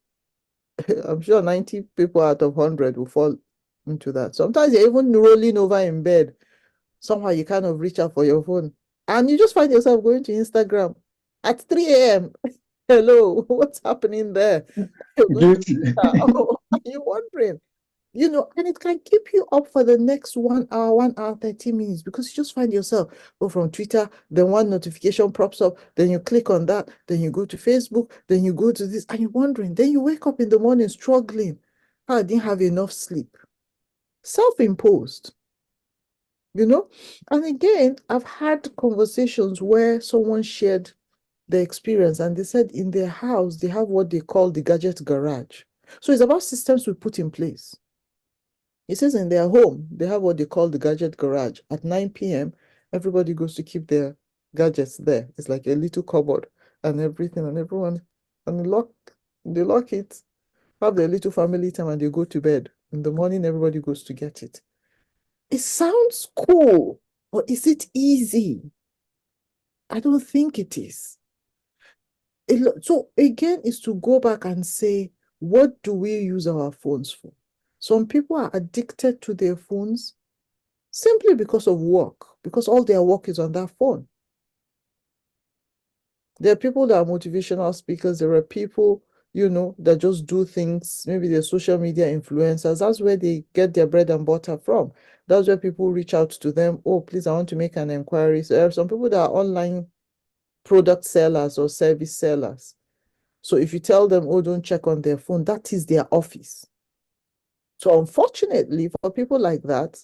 C: I'm sure 90 people out of 100 will fall into that. Sometimes you're even rolling over in bed. Somehow you kind of reach out for your phone. And you just find yourself going to Instagram at 3 a.m. Hello, what's happening there?
B: Guilty.
C: Are you wondering? And it can keep you up for the next 1 hour, 1 hour, 30 minutes, because you just find yourself, from Twitter, then one notification pops up, then you click on that, then you go to Facebook, then you go to this, and you're wondering, then you wake up in the morning struggling. I didn't have enough sleep. Self-imposed, And again, I've had conversations where someone shared the experience and they said in their house, they have what they call the gadget garage. So it's about systems we put in place. It says in their home, they have what they call the gadget garage. At 9 p.m., everybody goes to keep their gadgets there. It's like a little cupboard and everything, and everyone, and they lock it, have their little family time, and they go to bed. In the morning, everybody goes to get it. It sounds cool, but is it easy? I don't think it is. So again, is to go back and say, what do we use our phones for? Some people are addicted to their phones simply because of work, because all their work is on that phone. There are people that are motivational speakers. There are people, that just do things. Maybe they're social media influencers. That's where they get their bread and butter from. That's where people reach out to them. Oh, please, I want to make an inquiry. So there are some people that are online product sellers or service sellers. So if you tell them, oh, don't check on their phone, that is their office. So unfortunately, for people like that,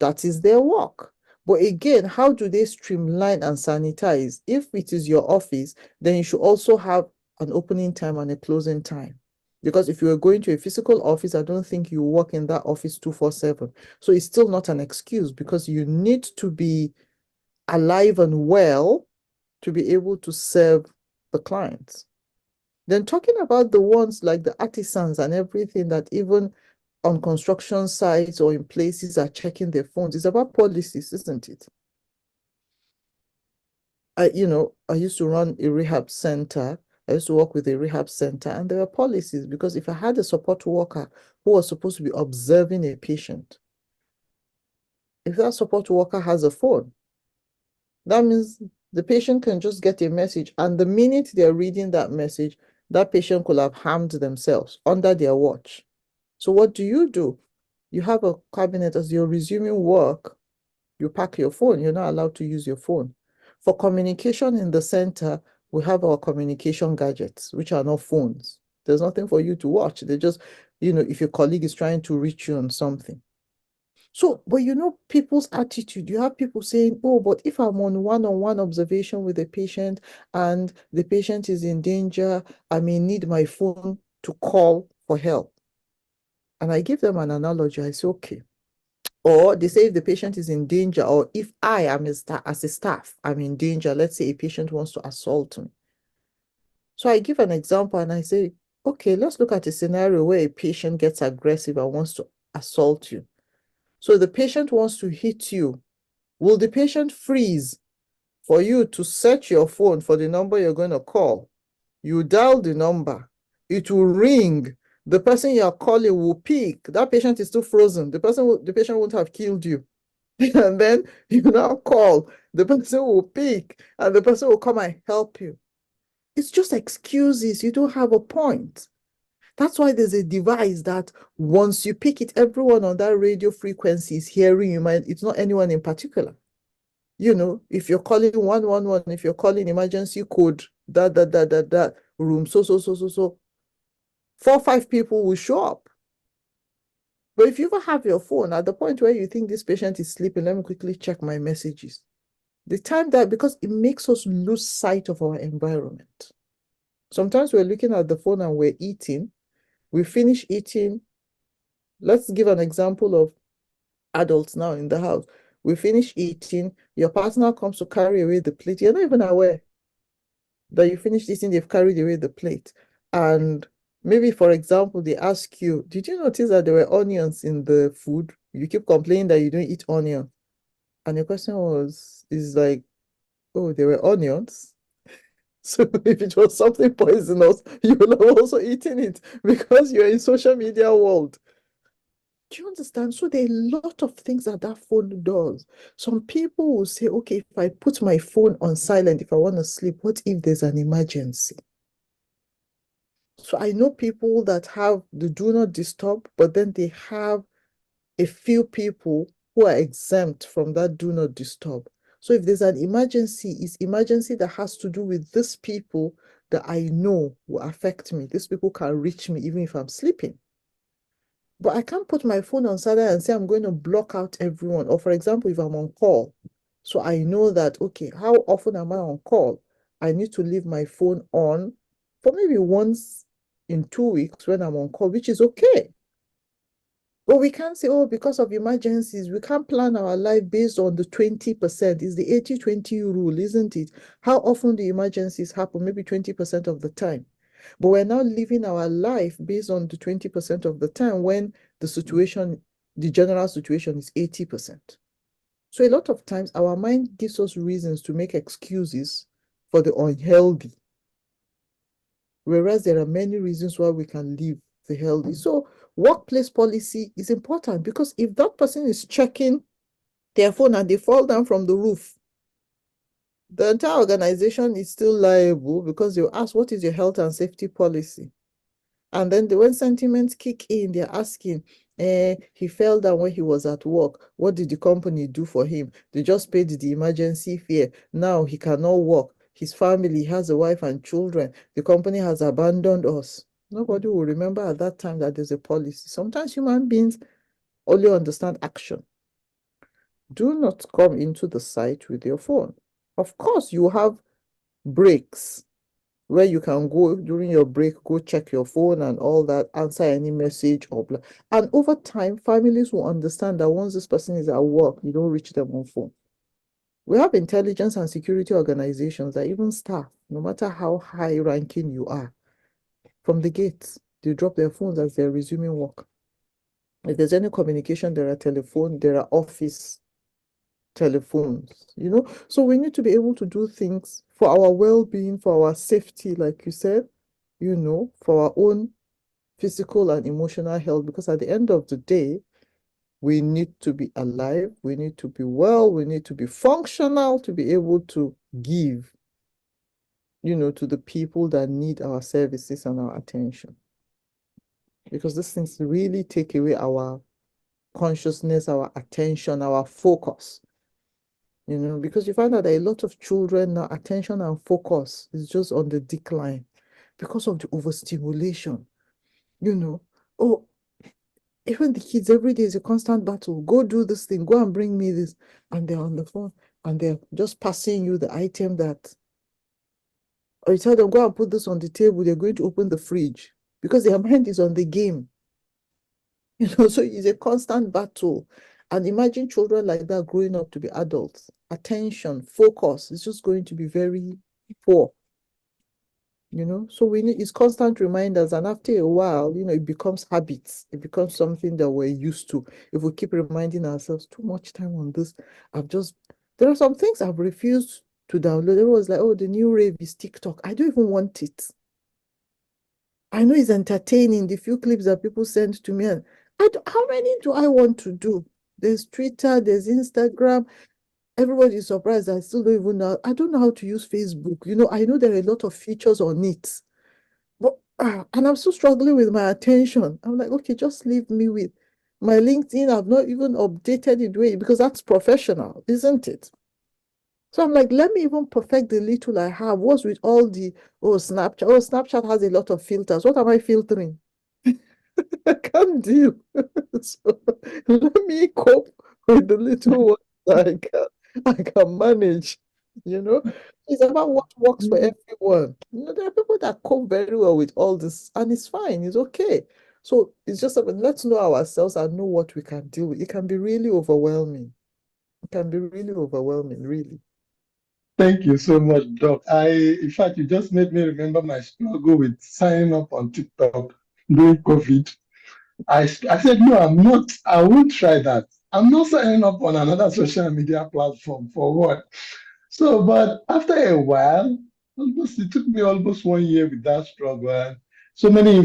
C: that is their work. But again, how do they streamline and sanitize? If it is your office, then you should also have an opening time and a closing time. Because if you were going to a physical office, I don't think you work in that office 24/7. So it's still not an excuse, because you need to be alive and well to be able to serve the clients. Then talking about the ones like the artisans and everything that even on construction sites or in places are checking their phones, it's about policies, isn't it? I used to run a rehab center. I used to work with a rehab center, and there were policies, because if I had a support worker who was supposed to be observing a patient, if that support worker has a phone, that means the patient can just get a message, and the minute they're reading that message, that patient could have harmed themselves under their watch. So what do? You have a cabinet. As you're resuming work, you pack your phone. You're not allowed to use your phone. For communication in the center, we have our communication gadgets, which are not phones. There's nothing for you to watch. They just, if your colleague is trying to reach you on something. So, but people's attitude, you have people saying, oh, but if I'm on one-on-one observation with a patient and the patient is in danger, I may need my phone to call for help. And I give them an analogy. I say, okay. Or they say if the patient is in danger, or if I am as a staff, I'm in danger. Let's say a patient wants to assault me. So I give an example and I say, okay, let's look at a scenario where a patient gets aggressive and wants to assault you. So the patient wants to hit you. Will the patient freeze for you to search your phone for the number you're going to call? You dial the number. It will ring. The person you're calling will pick. That patient is still frozen. The patient won't have killed you. And then you now call. The person will pick, and the person will come and help you. It's just excuses. You don't have a point. That's why there's a device that once you pick it, everyone on that radio frequency is hearing you. It's not anyone in particular. If you're calling 111, if you're calling emergency code, that room, so, 4 or 5 people will show up. But if you ever have your phone at the point where you think this patient is sleeping, let me quickly check my messages. The time that, because it makes us lose sight of our environment. Sometimes we're looking at the phone and we're eating. We finish eating. Let's give an example of adults now in the house. We finish eating. Your partner comes to carry away the plate. You're not even aware that you finished eating, they've carried away the plate. And maybe, for example, they ask you, did you notice that there were onions in the food? You keep complaining that you don't eat onion. And the question is like, oh, there were onions. So if it was something poisonous, you will have also eaten it, because you're in social media world. Do you understand? So there are a lot of things that phone does. Some people will say, okay, if I put my phone on silent, if I want to sleep, what if there's an emergency? So I know people that have the do not disturb, but then they have a few people who are exempt from that do not disturb. So if there's an emergency, it's emergency that has to do with these people that I know will affect me. These people can reach me even if I'm sleeping. But I can't put my phone on silent and say I'm going to block out everyone. Or for example, if I'm on call, so I know that, okay, how often am I on call? I need to leave my phone on for maybe once in 2 weeks when I'm on call, which is okay. But we can't say, oh, because of emergencies, we can't plan our life based on the 20%. It's the 80-20 rule, isn't it? How often do emergencies happen? Maybe 20% of the time. But we're now living our life based on the 20% of the time when the general situation is 80%. So a lot of times our mind gives us reasons to make excuses for the unhealthy, whereas there are many reasons why we can live the healthy. So workplace policy is important, because if that person is checking their phone and they fall down from the roof, the entire organization is still liable, because they'll ask, what is your health and safety policy? And then when sentiments kick in, they're asking, he fell down when he was at work. What did the company do for him? They just paid the emergency fare. Now he cannot work. His family has a wife and children. The company has abandoned us. Nobody will remember at that time that there's a policy. Sometimes human beings only understand action. Do not come into the site with your phone. Of course, you have breaks. where you can go during your break, go check your phone and all that, answer any message or blah. And over time, families will understand that once this person is at work, you don't reach them on phone. We have intelligence and security organizations that even staff, no matter how high ranking you are, from the gates, they drop their phones as they're resuming work. If there's any communication, there are office telephones, So we need to be able to do things for our well-being, for our safety, like you said, for our own physical and emotional health, because at the end of the day, we need to be alive, we need to be well, we need to be functional to be able to give, to the people that need our services and our attention. Because these things really take away our consciousness, our attention, our focus. Because you find out that a lot of children now, attention and focus is just on the decline because of the overstimulation. Oh, even the kids, every day is a constant battle. Go do this thing, go and bring me this. And they're on the phone and they're just passing you the item or you tell them, go and put this on the table, they're going to open the fridge because their mind is on the game. So it's a constant battle. And imagine children like that growing up to be adults. Attention, focus is just going to be very poor. So we need it's constant reminders, and after a while, it becomes habits. It becomes something that we're used to. If we keep reminding ourselves too much time on this, there are some things I've refused to download. It was like, oh, the new rave is TikTok. I don't even want it. I know it's entertaining, the few clips that people send to me. And how many do I want to do? There's Twitter, there's Instagram. Everybody is surprised. I still don't even know. I don't know how to use Facebook. I know there are a lot of features on it. But and I'm still struggling with my attention. I'm like, okay, just leave me with my LinkedIn. I've not even updated it because that's professional, isn't it? So I'm like, let me even perfect the little I have. What's with all the Snapchat? Oh, Snapchat has a lot of filters. What am I filtering? I can't deal. So let me cope with the little ones that I can manage. It's about what works for everyone. There are people that cope very well with all this, and it's fine, it's okay. So it's just about let's know ourselves and know what we can deal with. It can be really overwhelming. It can be really overwhelming, really.
B: Thank you so much, Doc. In fact, you just made me remember my struggle with signing up on TikTok during COVID. I said, no, I'm not. I won't try that. I'm not signing up on another social media platform for what? So, but after a while, it took me almost 1 year with that struggle. And so many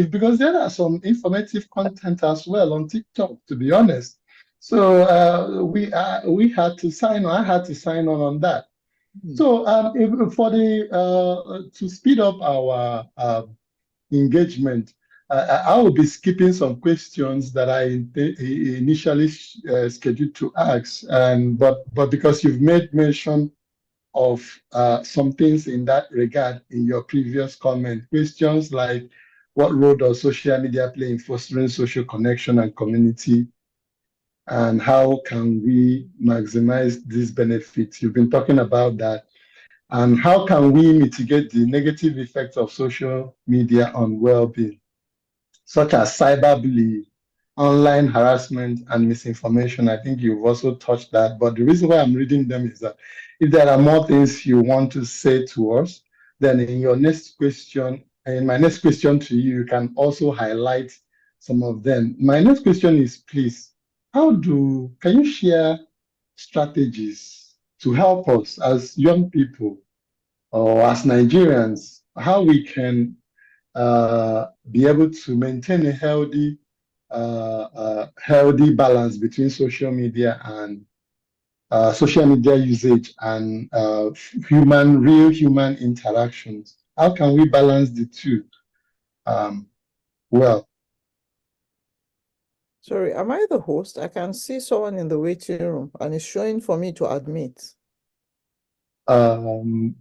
B: because there are some informative content as well on TikTok, to be honest. So we had to sign on. I had to sign on that. So to speed up our engagement, I will be skipping some questions that I initially scheduled to ask, but because you've made mention of some things in that regard in your previous comment, questions like what role does social media play in fostering social connection and community, and how can we maximize these benefits? You've been talking about that. And how can we mitigate the negative effects of social media on well-being, such as cyberbullying, online harassment, and misinformation? I think you've also touched that. But the reason why I'm reading them is that if there are more things you want to say to us, then in my next question to you, you can also highlight some of them. My next question is, please, can you share strategies to help us as young people or as Nigerians, how we can be able to maintain a healthy balance between social media and social media usage and real human interactions? How can we balance the two? Well,
C: Sorry, am I the host? I can see someone in the waiting room and it's showing for me to admit.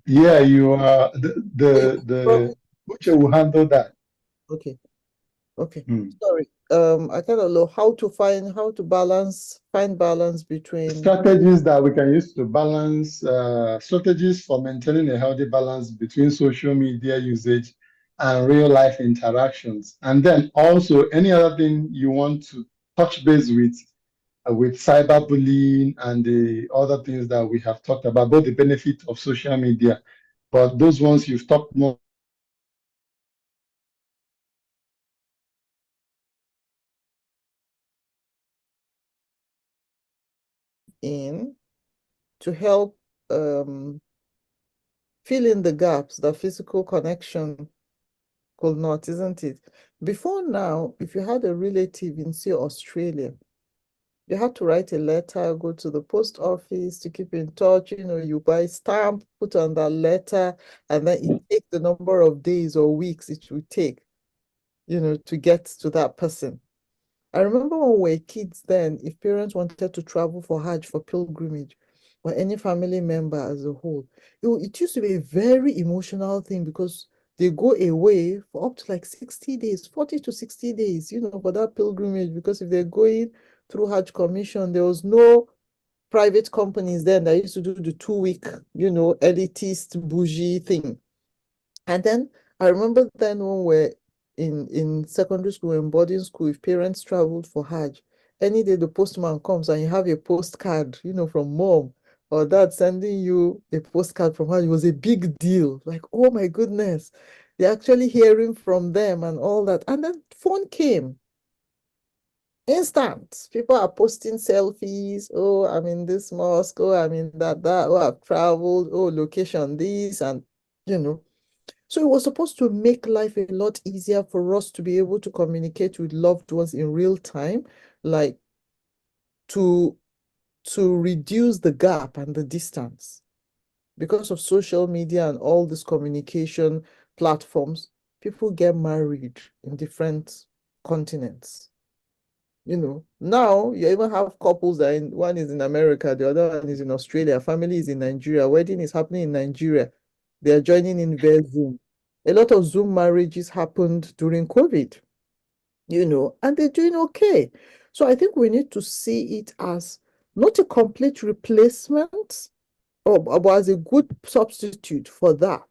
B: yeah, you are the Uche will handle that.
C: Okay. Okay.
B: Hmm.
C: Sorry. I kind of know how to find find balance between
B: Strategies that we can use to balance, strategies for maintaining a healthy balance between social media usage and real life interactions. And then also any other thing you want to touch base with cyberbullying and the other things that we have talked about, both the benefit of social media, but those ones you've talked more.
C: in to help fill in the gaps that physical connection could not, isn't it? Before now, if you had a relative in, say, Australia, you had to write a letter, go to the post office to keep in touch. You buy stamp, put on that letter, and then it takes the number of days or weeks it would take, to get to that person. I remember when we were kids then, if parents wanted to travel for Hajj, for pilgrimage, or any family member as a whole, it used to be a very emotional thing because they go away for up to like 60 days, 40 to 60 days, for that pilgrimage. Because if they're going through Hajj Commission, there was no private companies then that used to do the 2 week, elitist bougie thing. And then I remember then when we're in secondary school and boarding school, if parents traveled for Hajj, any day the postman comes and you have a postcard, from mom or dad sending you a postcard from Hajj, it was a big deal. Like, oh my goodness, they're actually hearing from them and all that. And then phone came. Instant. People are posting selfies. Oh, I'm in this mosque. Oh, I'm in that. Oh, I've traveled. Oh, location this and you know. So it was supposed to make life a lot easier for us to be able to communicate with loved ones in real time, like to reduce the gap and the distance. Because of social media and all these communication platforms, people get married in different continents. Now you even have couples that one is in America, the other one is in Australia, family is in Nigeria, wedding is happening in Nigeria. They are joining in via Zoom. A lot of Zoom marriages happened during COVID, and they're doing okay. So I think we need to see it as not a complete replacement, but as a good substitute for that.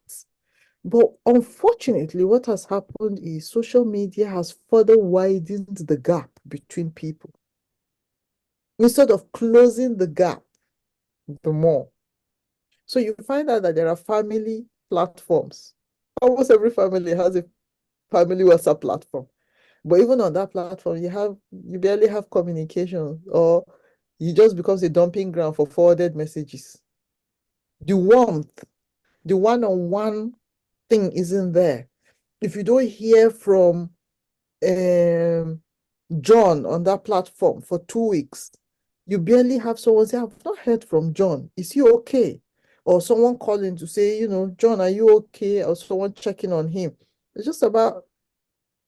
C: But unfortunately, what has happened is social media has further widened the gap between people instead of closing the gap the more. So you find out that there are family platforms. Almost every family has a family WhatsApp platform. But even on that platform, you barely have communication, or you just becomes a dumping ground for forwarded messages. The warmth, the one-on-one thing isn't there. If you don't hear from John on that platform for 2 weeks, you barely have someone say, I've not heard from John. Is he okay? Or someone calling to say, John, are you okay? Or someone checking on him. It's just about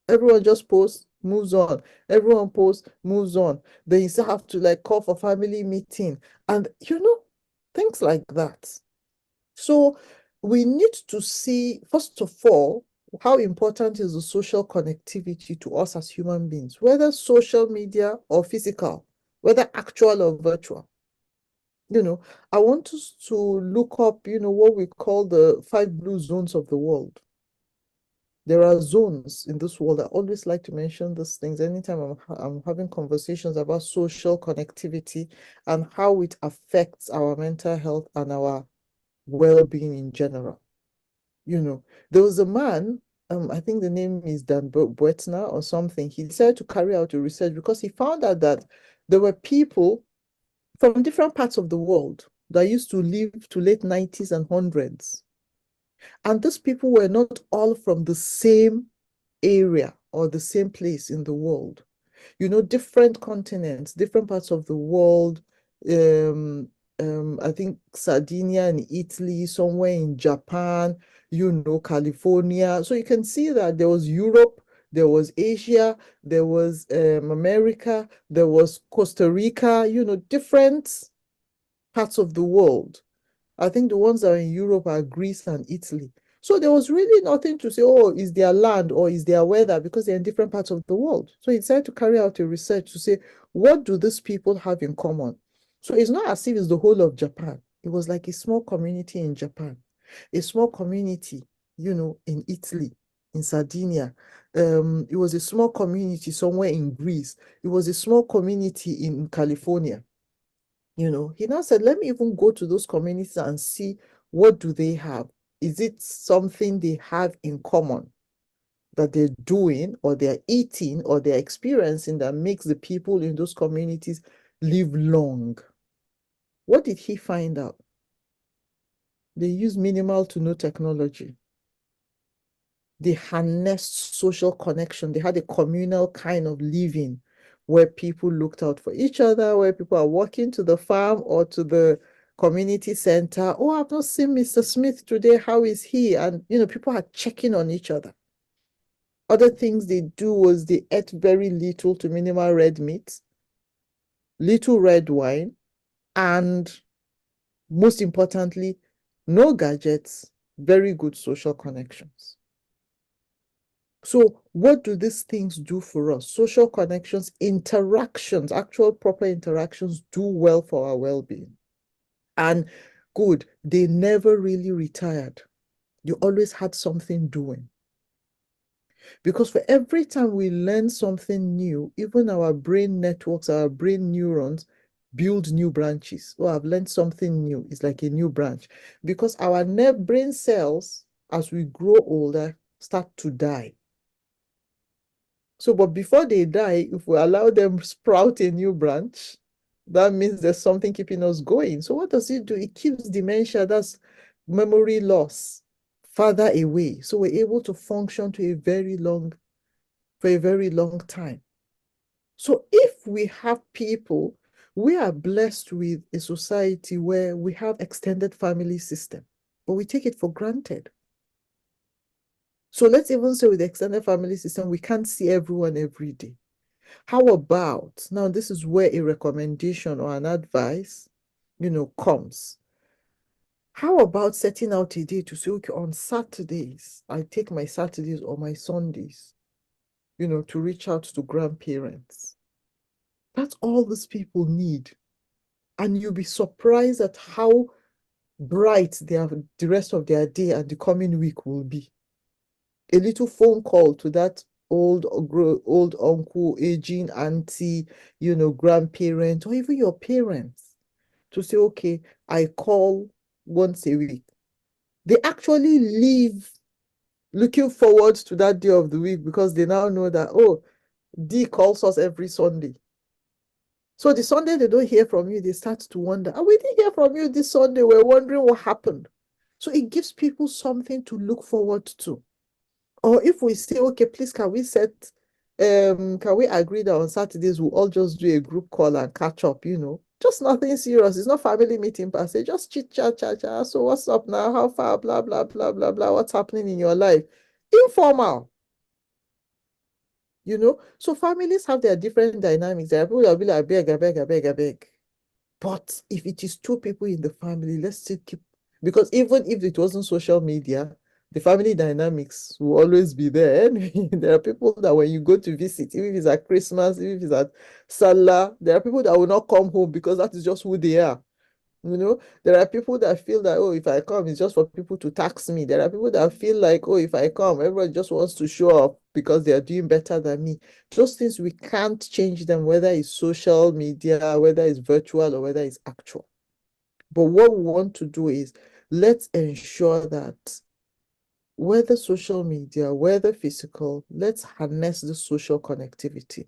C: everyone just posts, moves on. Everyone posts, moves on. Then you still have to like call for family meeting and things like that. So we need to see, first of all, how important is the social connectivity to us as human beings, whether social media or physical, whether actual or virtual. I want us to look up, what we call the 5 blue zones of the world. There are zones in this world. I always like to mention these things anytime I'm having conversations about social connectivity and how it affects our mental health and our well-being in general. There was a man, I think the name is Dan Buettner or something. He decided to carry out a research because he found out that there were people from different parts of the world that used to live to late 90s and hundreds. And these people were not all from the same area or the same place in the world. Different continents, different parts of the world. I think Sardinia in Italy, somewhere in Japan, California. So you can see that there was Europe, there was Asia, there was America, there was Costa Rica, different parts of the world. I think the ones that are in Europe are Greece and Italy. So there was really nothing to say, oh, is their land or is their weather, because they're in different parts of the world. So he decided to carry out a research to say, what do these people have in common? So it's not as if it's the whole of Japan. It was like a small community in Japan, a small community, in Italy, in Sardinia. It was a small community somewhere in Greece. It was a small community in California. He now said, let me even go to those communities and see, what do they have? Is it something they have in common that they're doing or they're eating or they're experiencing that makes the people in those communities live long? What did he find out? They use minimal to no technology. They harnessed social connection. They had a communal kind of living where people looked out for each other, where people are walking to the farm or to the community center. Oh, I've not seen Mr. Smith today. How is he? And, people are checking on each other. Other things they do was they ate very little to minimal red meat, little red wine, and most importantly, no gadgets, very good social connections. So what do these things do for us? Social connections, interactions, actual proper interactions do well for our well-being. And good, they never really retired. You always had something doing. Because for every time we learn something new, even our brain networks, our brain neurons build new branches. Oh, I've learned something new. It's like a new branch. Because our brain cells, as we grow older, start to die. So, but before they die, if we allow them sprout a new branch, that means there's something keeping us going. So what does it do? It keeps dementia, that's memory loss, farther away. So we're able to function for a very long time. So if we have people, we are blessed with a society where we have extended family system, but we take it for granted. So let's even say with the extended family system, we can't see everyone every day. How about, now this is where a recommendation or an advice, comes. How about setting out a day to say, okay, on Saturdays, I take my Saturdays or my Sundays, to reach out to grandparents. That's all these people need. And you'll be surprised at how bright the rest of their day and the coming week will be. A little phone call to that old uncle, aging auntie, grandparent, or even your parents, to say, okay, I call once a week. They actually live looking forward to that day of the week because they now know that, oh, D calls us every Sunday. So the Sunday they don't hear from you, they start to wonder, we didn't hear from you this Sunday. We're wondering what happened. So it gives people something to look forward to. Or if we say, okay, please, can we agree that on Saturdays we'll all just do a group call and catch up, just nothing serious. It's not family meeting per se, just chit chat. So what's up now? How far? Blah, blah, blah, blah, blah. What's happening in your life? Informal. So families have their different dynamics. There are people that will be like, I beg. But if it is two people in the family, let's still keep, because even if it wasn't social media, the family dynamics will always be there. There are people that when you go to visit, even if it's at Christmas, even if it's at Salah, there are people that will not come home because that is just who they are. There are people that feel that, oh, if I come, it's just for people to tax me. There are people that feel like, oh, if I come, everybody just wants to show up because they are doing better than me. Those things, we can't change them, whether it's social media, whether it's virtual, or whether it's actual. But what we want to do is, let's ensure that whether social media, whether physical, let's harness the social connectivity.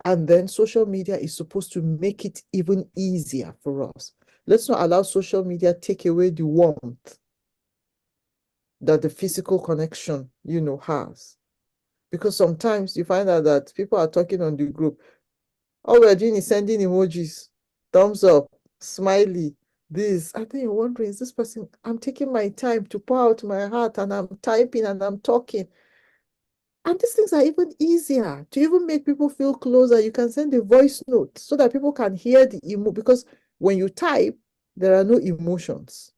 C: And then social media is supposed to make it even easier for us. Let's not allow social media take away the warmth that the physical connection, has. Because sometimes you find out that people are talking on the group. All we're doing is sending emojis, thumbs up, smiley, this. I think you're wondering, is this person, I'm taking my time to pour out my heart and I'm typing and I'm talking. And these things are even easier to even make people feel closer. You can send a voice note so that people can hear the because when you type, there are no emotions.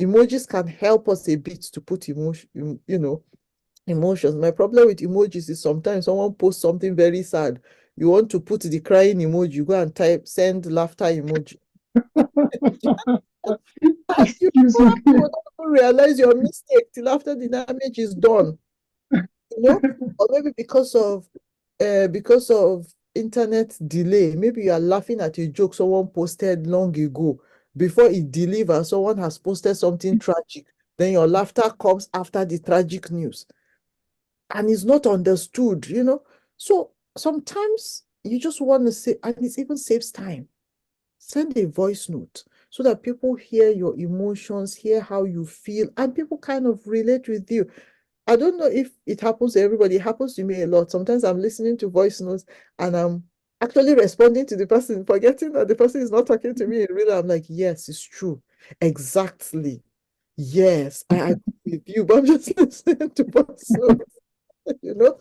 C: emojis can help us a bit to put emotions. My problem with emojis is sometimes someone posts something very sad. You want to put the crying emoji, you go and type send laughter emoji. And you
B: Excuse
C: probably
B: me.
C: will not even realize your mistake till after the damage is done. Or maybe because of internet delay, maybe you are laughing at a joke someone posted long ago. Before it delivers, someone has posted something tragic. Then your laughter comes after the tragic news and it's not understood. So sometimes you just want to say, and it even saves time. Send a voice note so that people hear your emotions, hear how you feel, and people kind of relate with you. I don't know if it happens to everybody. It happens to me a lot. Sometimes I'm listening to voice notes and I'm actually responding to the person, forgetting that the person is not talking to me in real. I'm like, yes, it's true. Exactly. Yes, I agree with you, but I'm just listening to voice notes, you know?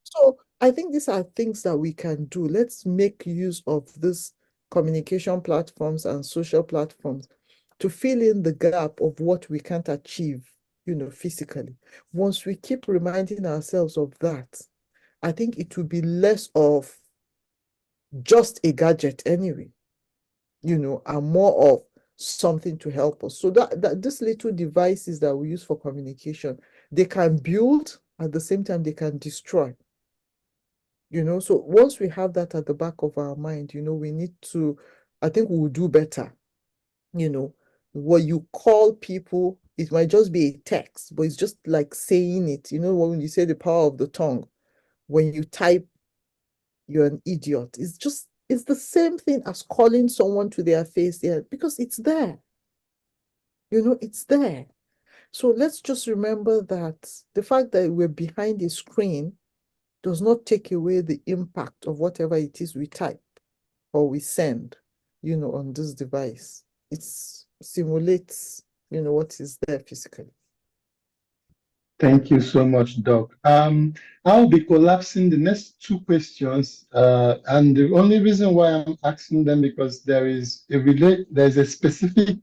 C: So I think these are things that we can do. Let's make use of these communication platforms and social platforms to fill in the gap of what we can't achieve, physically. Once we keep reminding ourselves of that, I think it will be less of just a gadget anyway, and more of something to help us. So that these little devices that we use for communication, they can build, at the same time they can destroy. So once we have that at the back of our mind, we need to, I think we'll do better. What you call people, it might just be a text, but it's just like saying it. When you say the power of the tongue, when you type, you're an idiot. It's the same thing as calling someone to their face, yeah, because it's there. It's there. So let's just remember that the fact that we're behind a screen does not take away the impact of whatever it is we type or we send, on this device. It simulates, what is there physically.
B: Thank you so much, Doc. I'll be collapsing the next two questions, and the only reason why I'm asking them because there's a specific,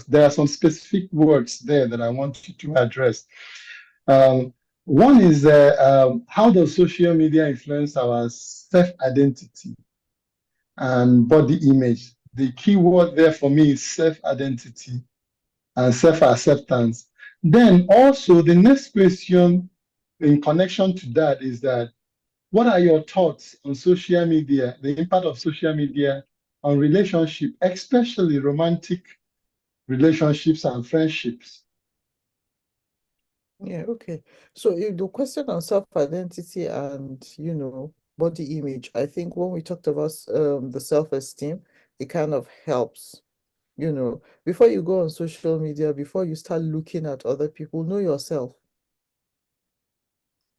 B: there are some specific words there that I want you to address. One is how does social media influence our self-identity and body image? The key word there for me is self-identity and self-acceptance. Then also the next question in connection to that is that what are your thoughts on social media, the impact of social media on relationship, especially romantic relationships and friendships?
C: Yeah, okay. So if the question on self-identity and, body image, I think when we talked about the self-esteem, it kind of helps. Before you go on social media, before you start looking at other people, know yourself.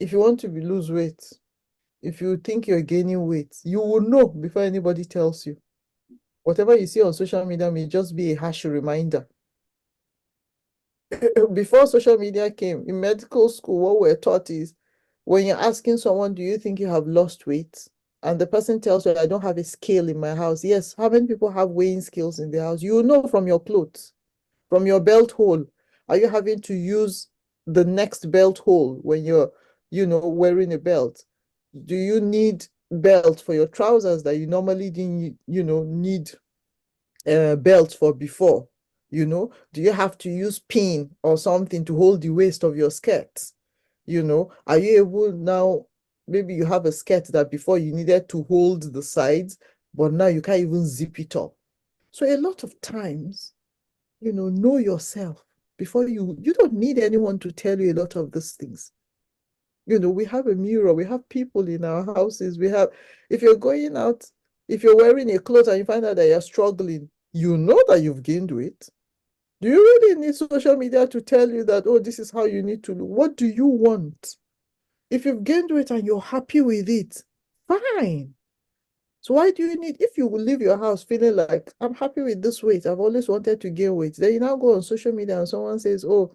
C: If you want to lose weight, if you think you're gaining weight, you will know before anybody tells you. Whatever you see on social media may just be a harsh reminder. Before social media came, in medical school, what we're taught is when you're asking someone, do you think you have lost weight? And the person tells you, I don't have a scale in my house. Yes, how many people have weighing scales in their house? You know from your clothes, from your belt hole. Are you having to use the next belt hole when you're, wearing a belt? Do you need belt for your trousers that you normally didn't, need belt for before? Do you have to use pin or something to hold the waist of your skirt? Are you able now? Maybe you have a skirt that before you needed to hold the sides, but now you can't even zip it up. So a lot of times, know yourself before you don't need anyone to tell you a lot of these things. We have a mirror, we have people in our houses, if you're going out, if you're wearing a cloth and you find out that you're struggling, you know that you've gained weight. Do you really need social media to tell you that, oh, this is how you need to look? What do you want? If you've gained weight and you're happy with it, fine. So why do you need, if you will leave your house feeling like, I'm happy with this weight, I've always wanted to gain weight, then you now go on social media and someone says, oh,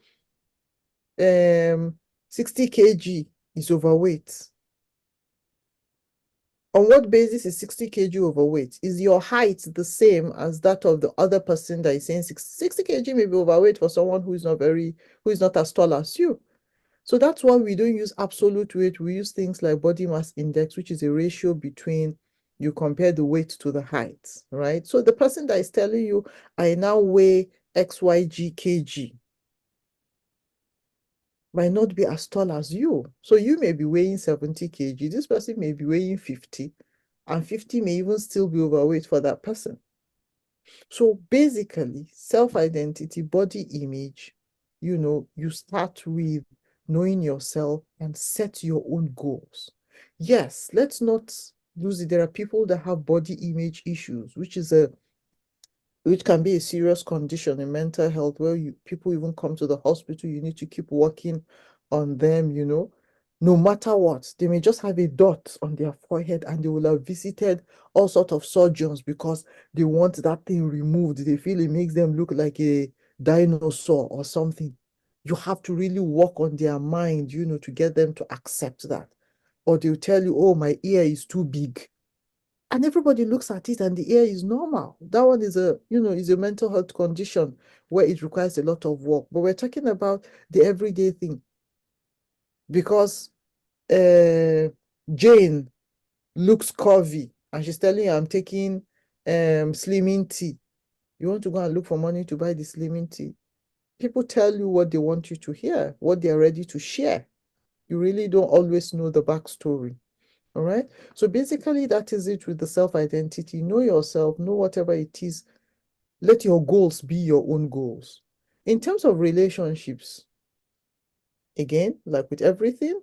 C: 60 kg is overweight. On what basis is 60 kg overweight? Is your height the same as that of the other person that is saying 60 kg may be overweight for someone who is not as tall as you? So that's why we don't use absolute weight. We use things like body mass index, which is a ratio between you compare the weight to the height, right? So the person that is telling you, I now weigh XYG kg, might not be as tall as you. So you may be weighing 70 kg. This person may be weighing 50, and 50 may even still be overweight for that person. So basically, self-identity, body image, you start with knowing yourself and set your own goals. Yes, let's not lose it. There are people that have body image issues, which can be a serious condition in mental health where people even come to the hospital. You need to keep working on them, no matter what. They may just have a dot on their forehead and they will have visited all sorts of surgeons because they want that thing removed. They feel it makes them look like a dinosaur or something. You have to really work on their mind, to get them to accept that. Or they'll tell you, oh, my ear is too big. And everybody looks at it and the ear is normal. That one is a mental health condition where it requires a lot of work. But we're talking about the everyday thing. Because Jane looks curvy and she's telling you, I'm taking slimming tea. You want to go and look for money to buy the slimming tea. People tell you what they want you to hear, what they're ready to share. You really don't always know the backstory. All right. So basically, that is it with the self-identity. Know yourself, know whatever it is. Let your goals be your own goals. In terms of relationships, again, like with everything,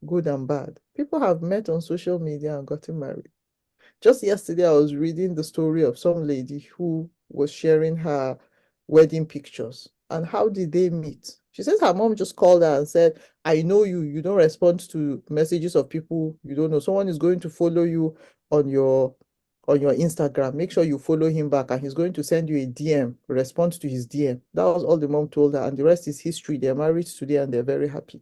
C: good and bad, people have met on social media and gotten married. Just yesterday, I was reading the story of some lady who was sharing her wedding pictures. And how did they meet? She says her mom just called her and said, I know you. You don't respond to messages of people you don't know. Someone is going to follow you on your Instagram. Make sure you follow him back and he's going to send you a DM. Respond to his DM. That was all the mom told her. And the rest is history. They're married today and they're very happy.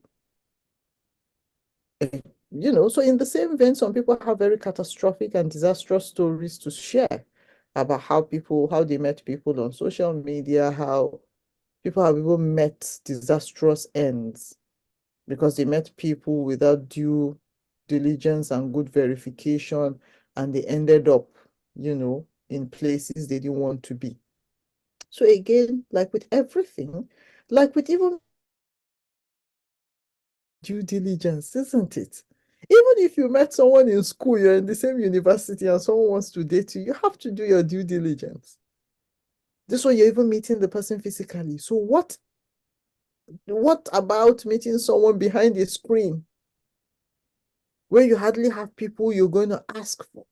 C: So in the same vein, some people have very catastrophic and disastrous stories to share about how they met people on social media, how people have even met disastrous ends because they met people without due diligence and good verification, and they ended up, in places they didn't want to be. So again, like with everything, like with even due diligence, isn't it? Even if you met someone in school, you're in the same university and someone wants to date you, you have to do your due diligence. This one, you're even meeting the person physically. So what about meeting someone behind a screen where you hardly have people you're going to ask for?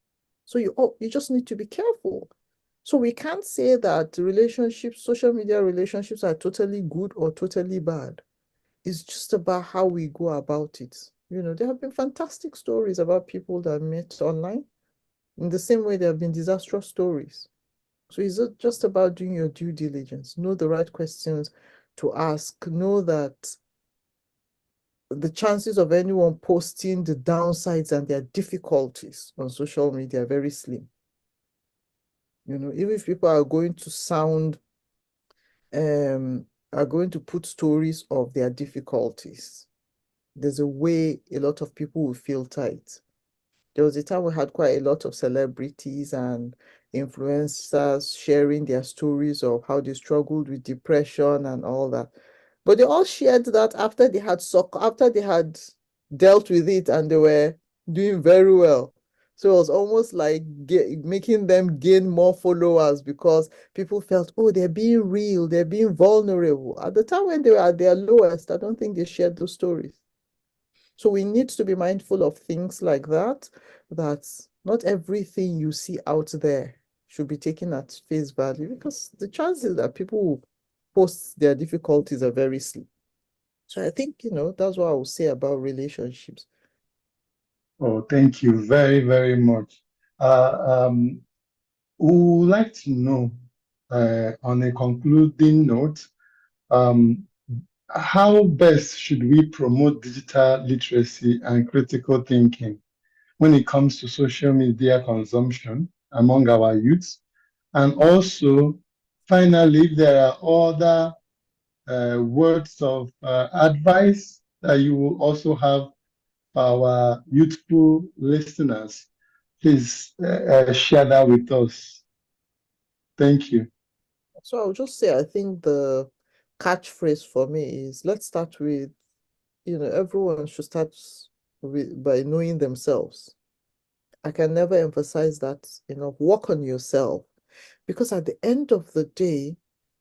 C: So you just need to be careful. So we can't say that social media relationships are totally good or totally bad. It's just about how we go about it. There have been fantastic stories about people that met online. In the same way, there have been disastrous stories. So it's just about doing your due diligence. Know the right questions to ask. Know that the chances of anyone posting the downsides and their difficulties on social media are very slim. Even if people are going to are going to put stories of their difficulties, there's a way a lot of people will filter it. There was a time we had quite a lot of celebrities and influencers sharing their stories of how they struggled with depression and all that. But they all shared that after they had dealt with it and they were doing very well. So it was almost like making them gain more followers because people felt, oh, they're being real, they're being vulnerable. At the time when they were at their lowest, I don't think they shared those stories. So we need to be mindful of things like that not everything you see out there should be taken at face value because the chances that people will post their difficulties are very slim. So I think, that's what I would say about relationships.
B: Oh, thank you very, very much. We would like to know, on a concluding note, how best should we promote digital literacy and critical thinking when it comes to social media consumption among our youths? And also, finally, if there are other words of advice that you will also have for our youthful listeners, please share that with us. Thank you.
C: So I'll just say, I think the catchphrase for me is, let's start with, everyone should start by knowing themselves. I can never emphasize that enough. Work on yourself, because at the end of the day,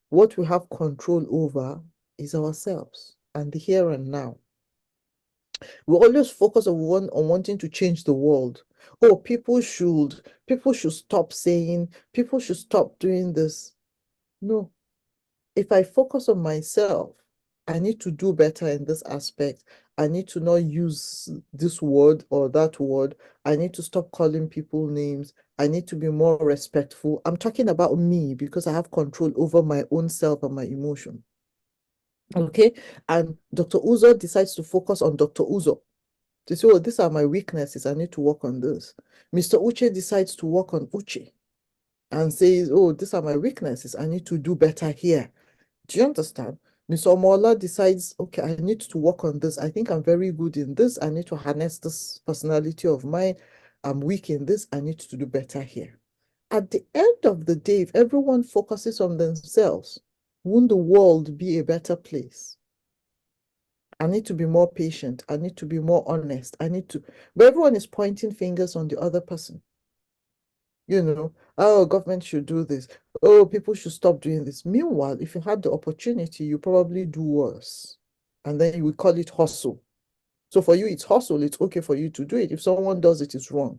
C: what we have control over is ourselves and the here and now. We always focus on wanting to change the world. Oh, people should stop saying, people should stop doing this. No. If I focus on myself, I need to do better in this aspect. I need to not use this word or that word. I need to stop calling people names. I need to be more respectful. I'm talking about me because I have control over my own self and my emotion. Okay? And Dr. Uzor decides to focus on Dr. Uzor. To say, oh, these are my weaknesses. I need to work on this. Mr. Uche decides to work on Uche and says, oh, these are my weaknesses. I need to do better here. Do you understand? Mr. Omola decides, okay, I need to work on this. I think I'm very good in this. I need to harness this personality of mine. I'm weak in this. I need to do better here. At the end of the day, if everyone focuses on themselves, won't the world be a better place? I need to be more patient. I need to be more honest. But everyone is pointing fingers on the other person. Oh, government should do this. Oh, people should stop doing this. Meanwhile, if you had the opportunity, you probably do worse. And then you would call it hustle. So for you, it's hustle. It's okay for you to do it. If someone does it, it's wrong.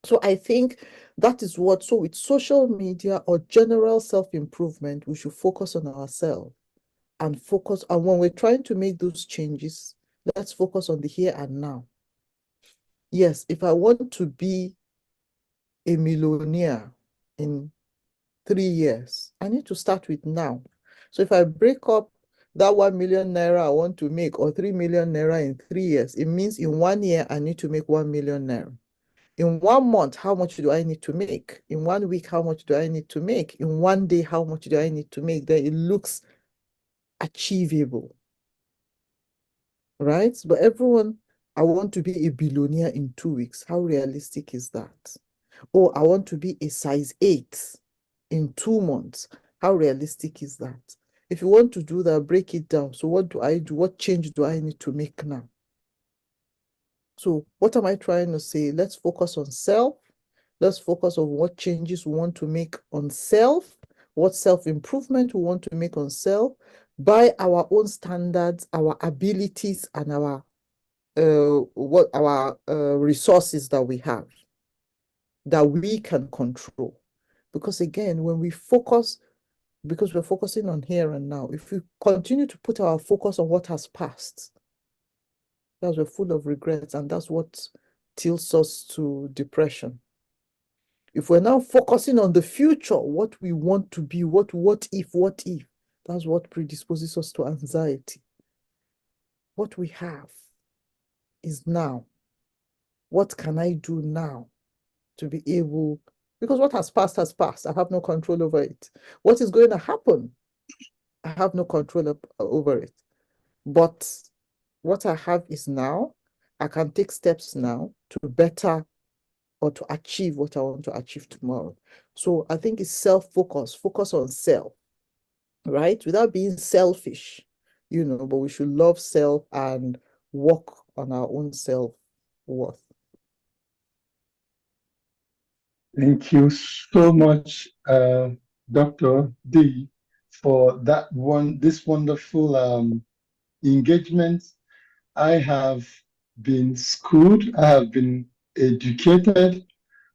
C: So I think that is so with social media or general self-improvement, we should focus on ourselves and focus on when we're trying to make those changes, let's focus on the here and now. Yes, if I want to be a millionaire in 3 years, I need to start with now. So if I break up that 1 million naira I want to make, or 3 million naira in 3 years, it means in 1 year, I need to make 1 million naira. In 1 month, how much do I need to make? In 1 week, how much do I need to make? In 1 day, how much do I need to make? Then it looks achievable, right? But everyone, I want to be a billionaire in 2 weeks. How realistic is that? Oh, I want to be a size 8 in 2 months. How realistic is that? If you want to do that, break it down. So what do I do? What change do I need to make now? So what am I trying to say? Let's focus on self. Let's focus on what changes we want to make on self, what self-improvement we want to make on self, by our own standards, our abilities, and our resources that we have, that we can control. Because again, when we focus, because we're focusing on here and now, if we continue to put our focus on what has passed, that's we're full of regrets, and that's what tilts us to depression. If we're now focusing on the future, what we want to be, what if, that's what predisposes us to anxiety. What we have is now. What can I do now to be able, because what has passed has passed. I have no control over it. What is going to happen? I have no control over it. But what I have is now. I can take steps now to better or to achieve what I want to achieve tomorrow. So I think it's self-focus, focus on self, right? Without being selfish, but we should love self and work on our own self-worth.
B: Thank you so much, Dr. D, for this wonderful engagement. I have been schooled, I have been educated,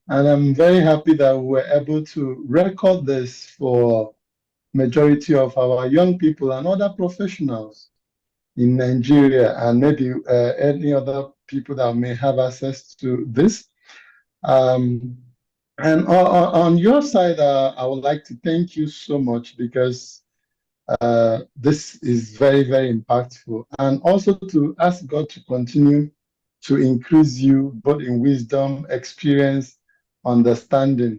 B: and I'm very happy that we were able to record this for majority of our young people and other professionals in Nigeria, and maybe any other people that may have access to this. And on your side, I would like to thank you so much, because this is very, very impactful. And also to ask God to continue to increase you both in wisdom, experience, understanding.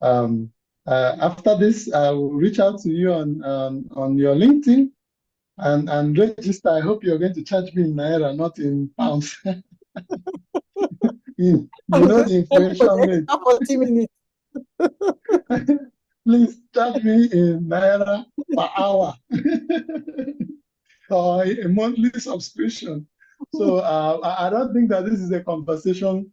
B: After this, I will reach out to you on your LinkedIn and register. I hope you're going to charge me in Naira, not in pounds. You
C: I'm
B: know
C: going
B: the
C: to tell you for
B: inflation
C: the
B: rate.
C: extra 40 minutes.
B: Please charge me in Naira per hour or a monthly subscription. So I don't think that this is a conversation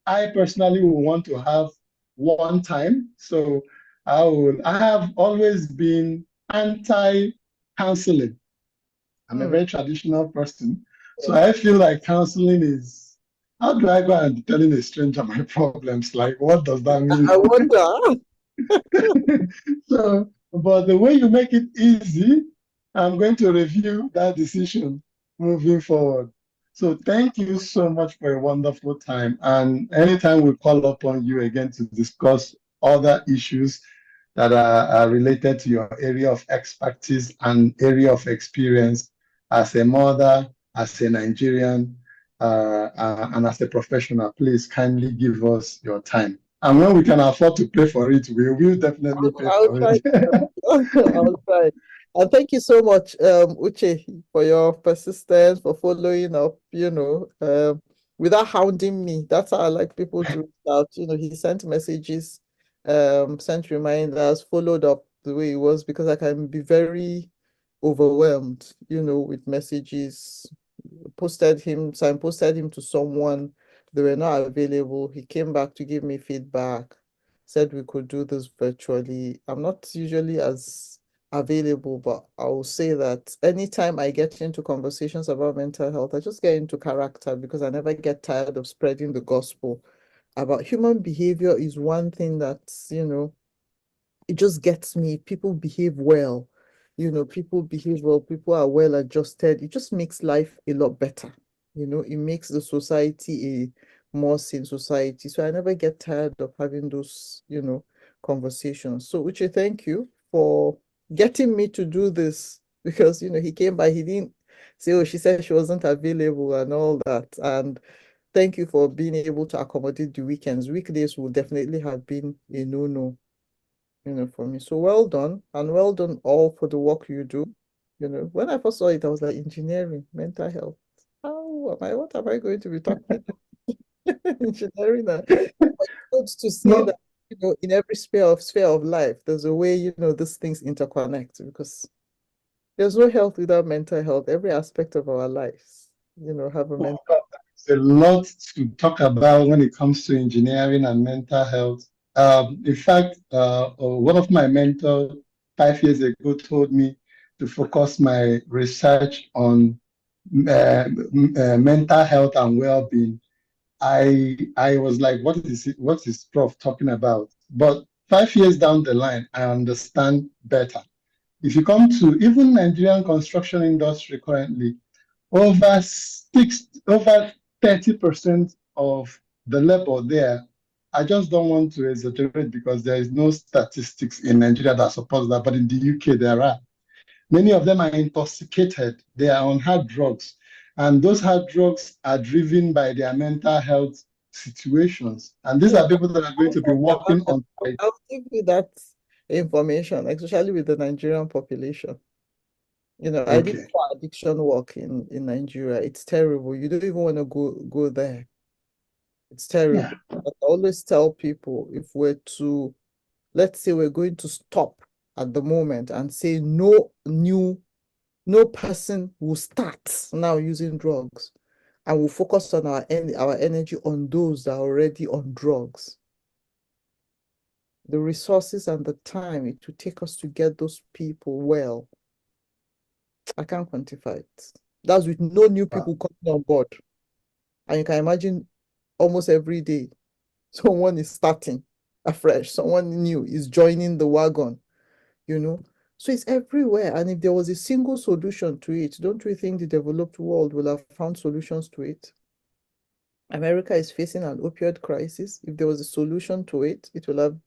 B: I personally will want to have one time. So I have always been anti-counseling. I'm a very traditional person. So I feel like counseling is, how do I go and be telling a stranger my problems? Like, what does that mean?
C: I wonder.
B: So, but the way you make it easy, I'm going to review that decision moving forward. So thank you so much for a wonderful time. And anytime we call upon you again to discuss other issues that are related to your area of expertise and area of experience as a mother, as a Nigerian, and as a professional, please kindly give us your time. And when we can afford to pay for it, we will definitely pay
C: I'll
B: for
C: try.
B: it.
C: I'll try. And thank you so much, Uche, for your persistence, for following up, without hounding me. That's how I like people to reach out. He sent messages, sent reminders, followed up the way it was, because I can be very overwhelmed, with messages. Signposted him to someone. They were not available. He came back to give me feedback, said we could do this virtually. I'm not usually as available, but I will say that anytime I get into conversations about mental health, I just get into character, because I never get tired of spreading the gospel about human behavior. Is one thing that, it just gets me. People behave well. People behave well, people are well adjusted. It just makes life a lot better. It makes the society a more sane society. So I never get tired of having those, conversations. So Uche, thank you for getting me to do this, because he came by, he didn't say, oh, she said she wasn't available and all that. And thank you for being able to accommodate the weekends. Weekdays will definitely have been a no-no, for me. So well done, and well done all for the work you do. When I first saw it, I was like, engineering, mental health. What am I going to be talking engineering? But good to see
B: No,
C: that, in every sphere of life, there's a way, these things interconnect, because there's no health without mental health. Every aspect of our lives, have a mental.
B: there's a lot to talk about when it comes to engineering and mental health. In fact, one of my mentors 5 years ago told me to focus my research on mental health and well-being. I was like, what is Prof talking about? But 5 years down the line, I understand better. If you come to even Nigerian construction industry currently, over 30% of the labor there, I just don't want to exaggerate because there is no statistics in Nigeria that supports that, but in the UK there are. Many of them are intoxicated, they are on hard drugs, and those hard drugs are driven by their mental health situations. And these are people that are going to be working on site.
C: I'll give you that information, especially with the Nigerian population. I did
B: Okay.
C: for addiction work in Nigeria. It's terrible. You don't even want to go there. It's
B: Yeah.
C: terrible. But I always tell people, if let's say we're going to stop at the moment and say no person will start now using drugs, and we'll focus on our energy on those that are already on drugs. The resources and the time it will take us to get those people well, I can't quantify it. That's with no new people coming on board. And you can imagine almost every day, someone is starting afresh, someone new is joining the wagon, So it's everywhere. And if there was a single solution to it, don't we think the developed world will have found solutions to it? America is facing an opioid crisis. If there was a solution to it, they will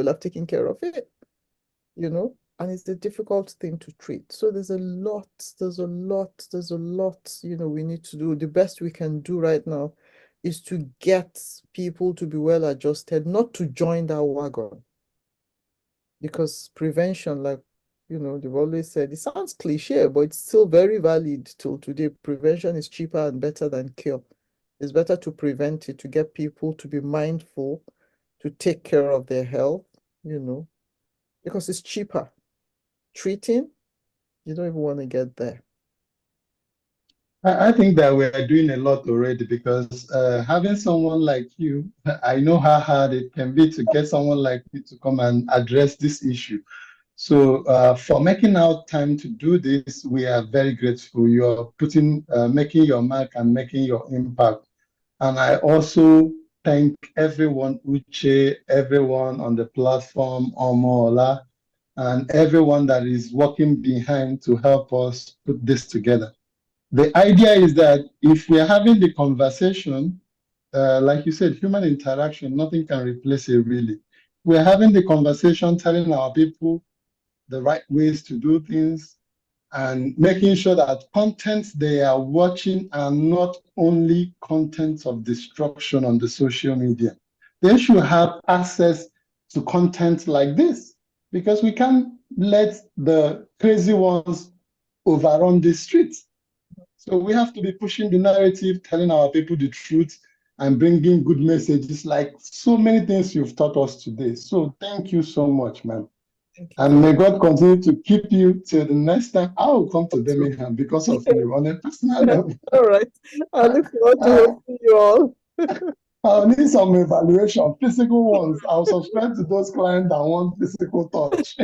C: have taken care of it, and it's a difficult thing to treat. So there's a lot, we need to do. The best we can do right now is to get people to be well adjusted, not to join that wagon. Because prevention, like, they've always said, it sounds cliche, but it's still very valid till today. Prevention is cheaper and better than cure. It's better to prevent it, to get people to be mindful, to take care of their health, because it's cheaper. Treating, you don't even want to get there.
B: I think that we're doing a lot already, because having someone like you, I know how hard it can be to get someone like you to come and address this issue. So for making out time to do this, we are very grateful. You are making your mark and making your impact. And I also thank everyone, Uche, everyone on the platform, Omola, and everyone that is working behind to help us put this together. The idea is that if we are having the conversation, like you said, human interaction, nothing can replace it really. We're having the conversation, telling our people the right ways to do things, and making sure that contents they are watching are not only contents of destruction on the social media. They should have access to content like this, because we can't let the crazy ones overrun the streets. So we have to be pushing the narrative, telling our people the truth, and bringing good messages, like so many things you've taught us today. So thank you so much, man. And may God continue to keep you till the next time. I will come to Birmingham because of you on a personal level.
C: All right. I look forward to hosting you all.
B: I'll need some evaluation, physical ones. I'll subscribe to those clients that want physical touch.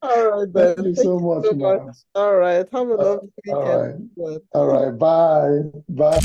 C: All right, then.
B: Thank you so much, man.
C: All right. Have a lovely weekend.
B: All right. Bye. Bye.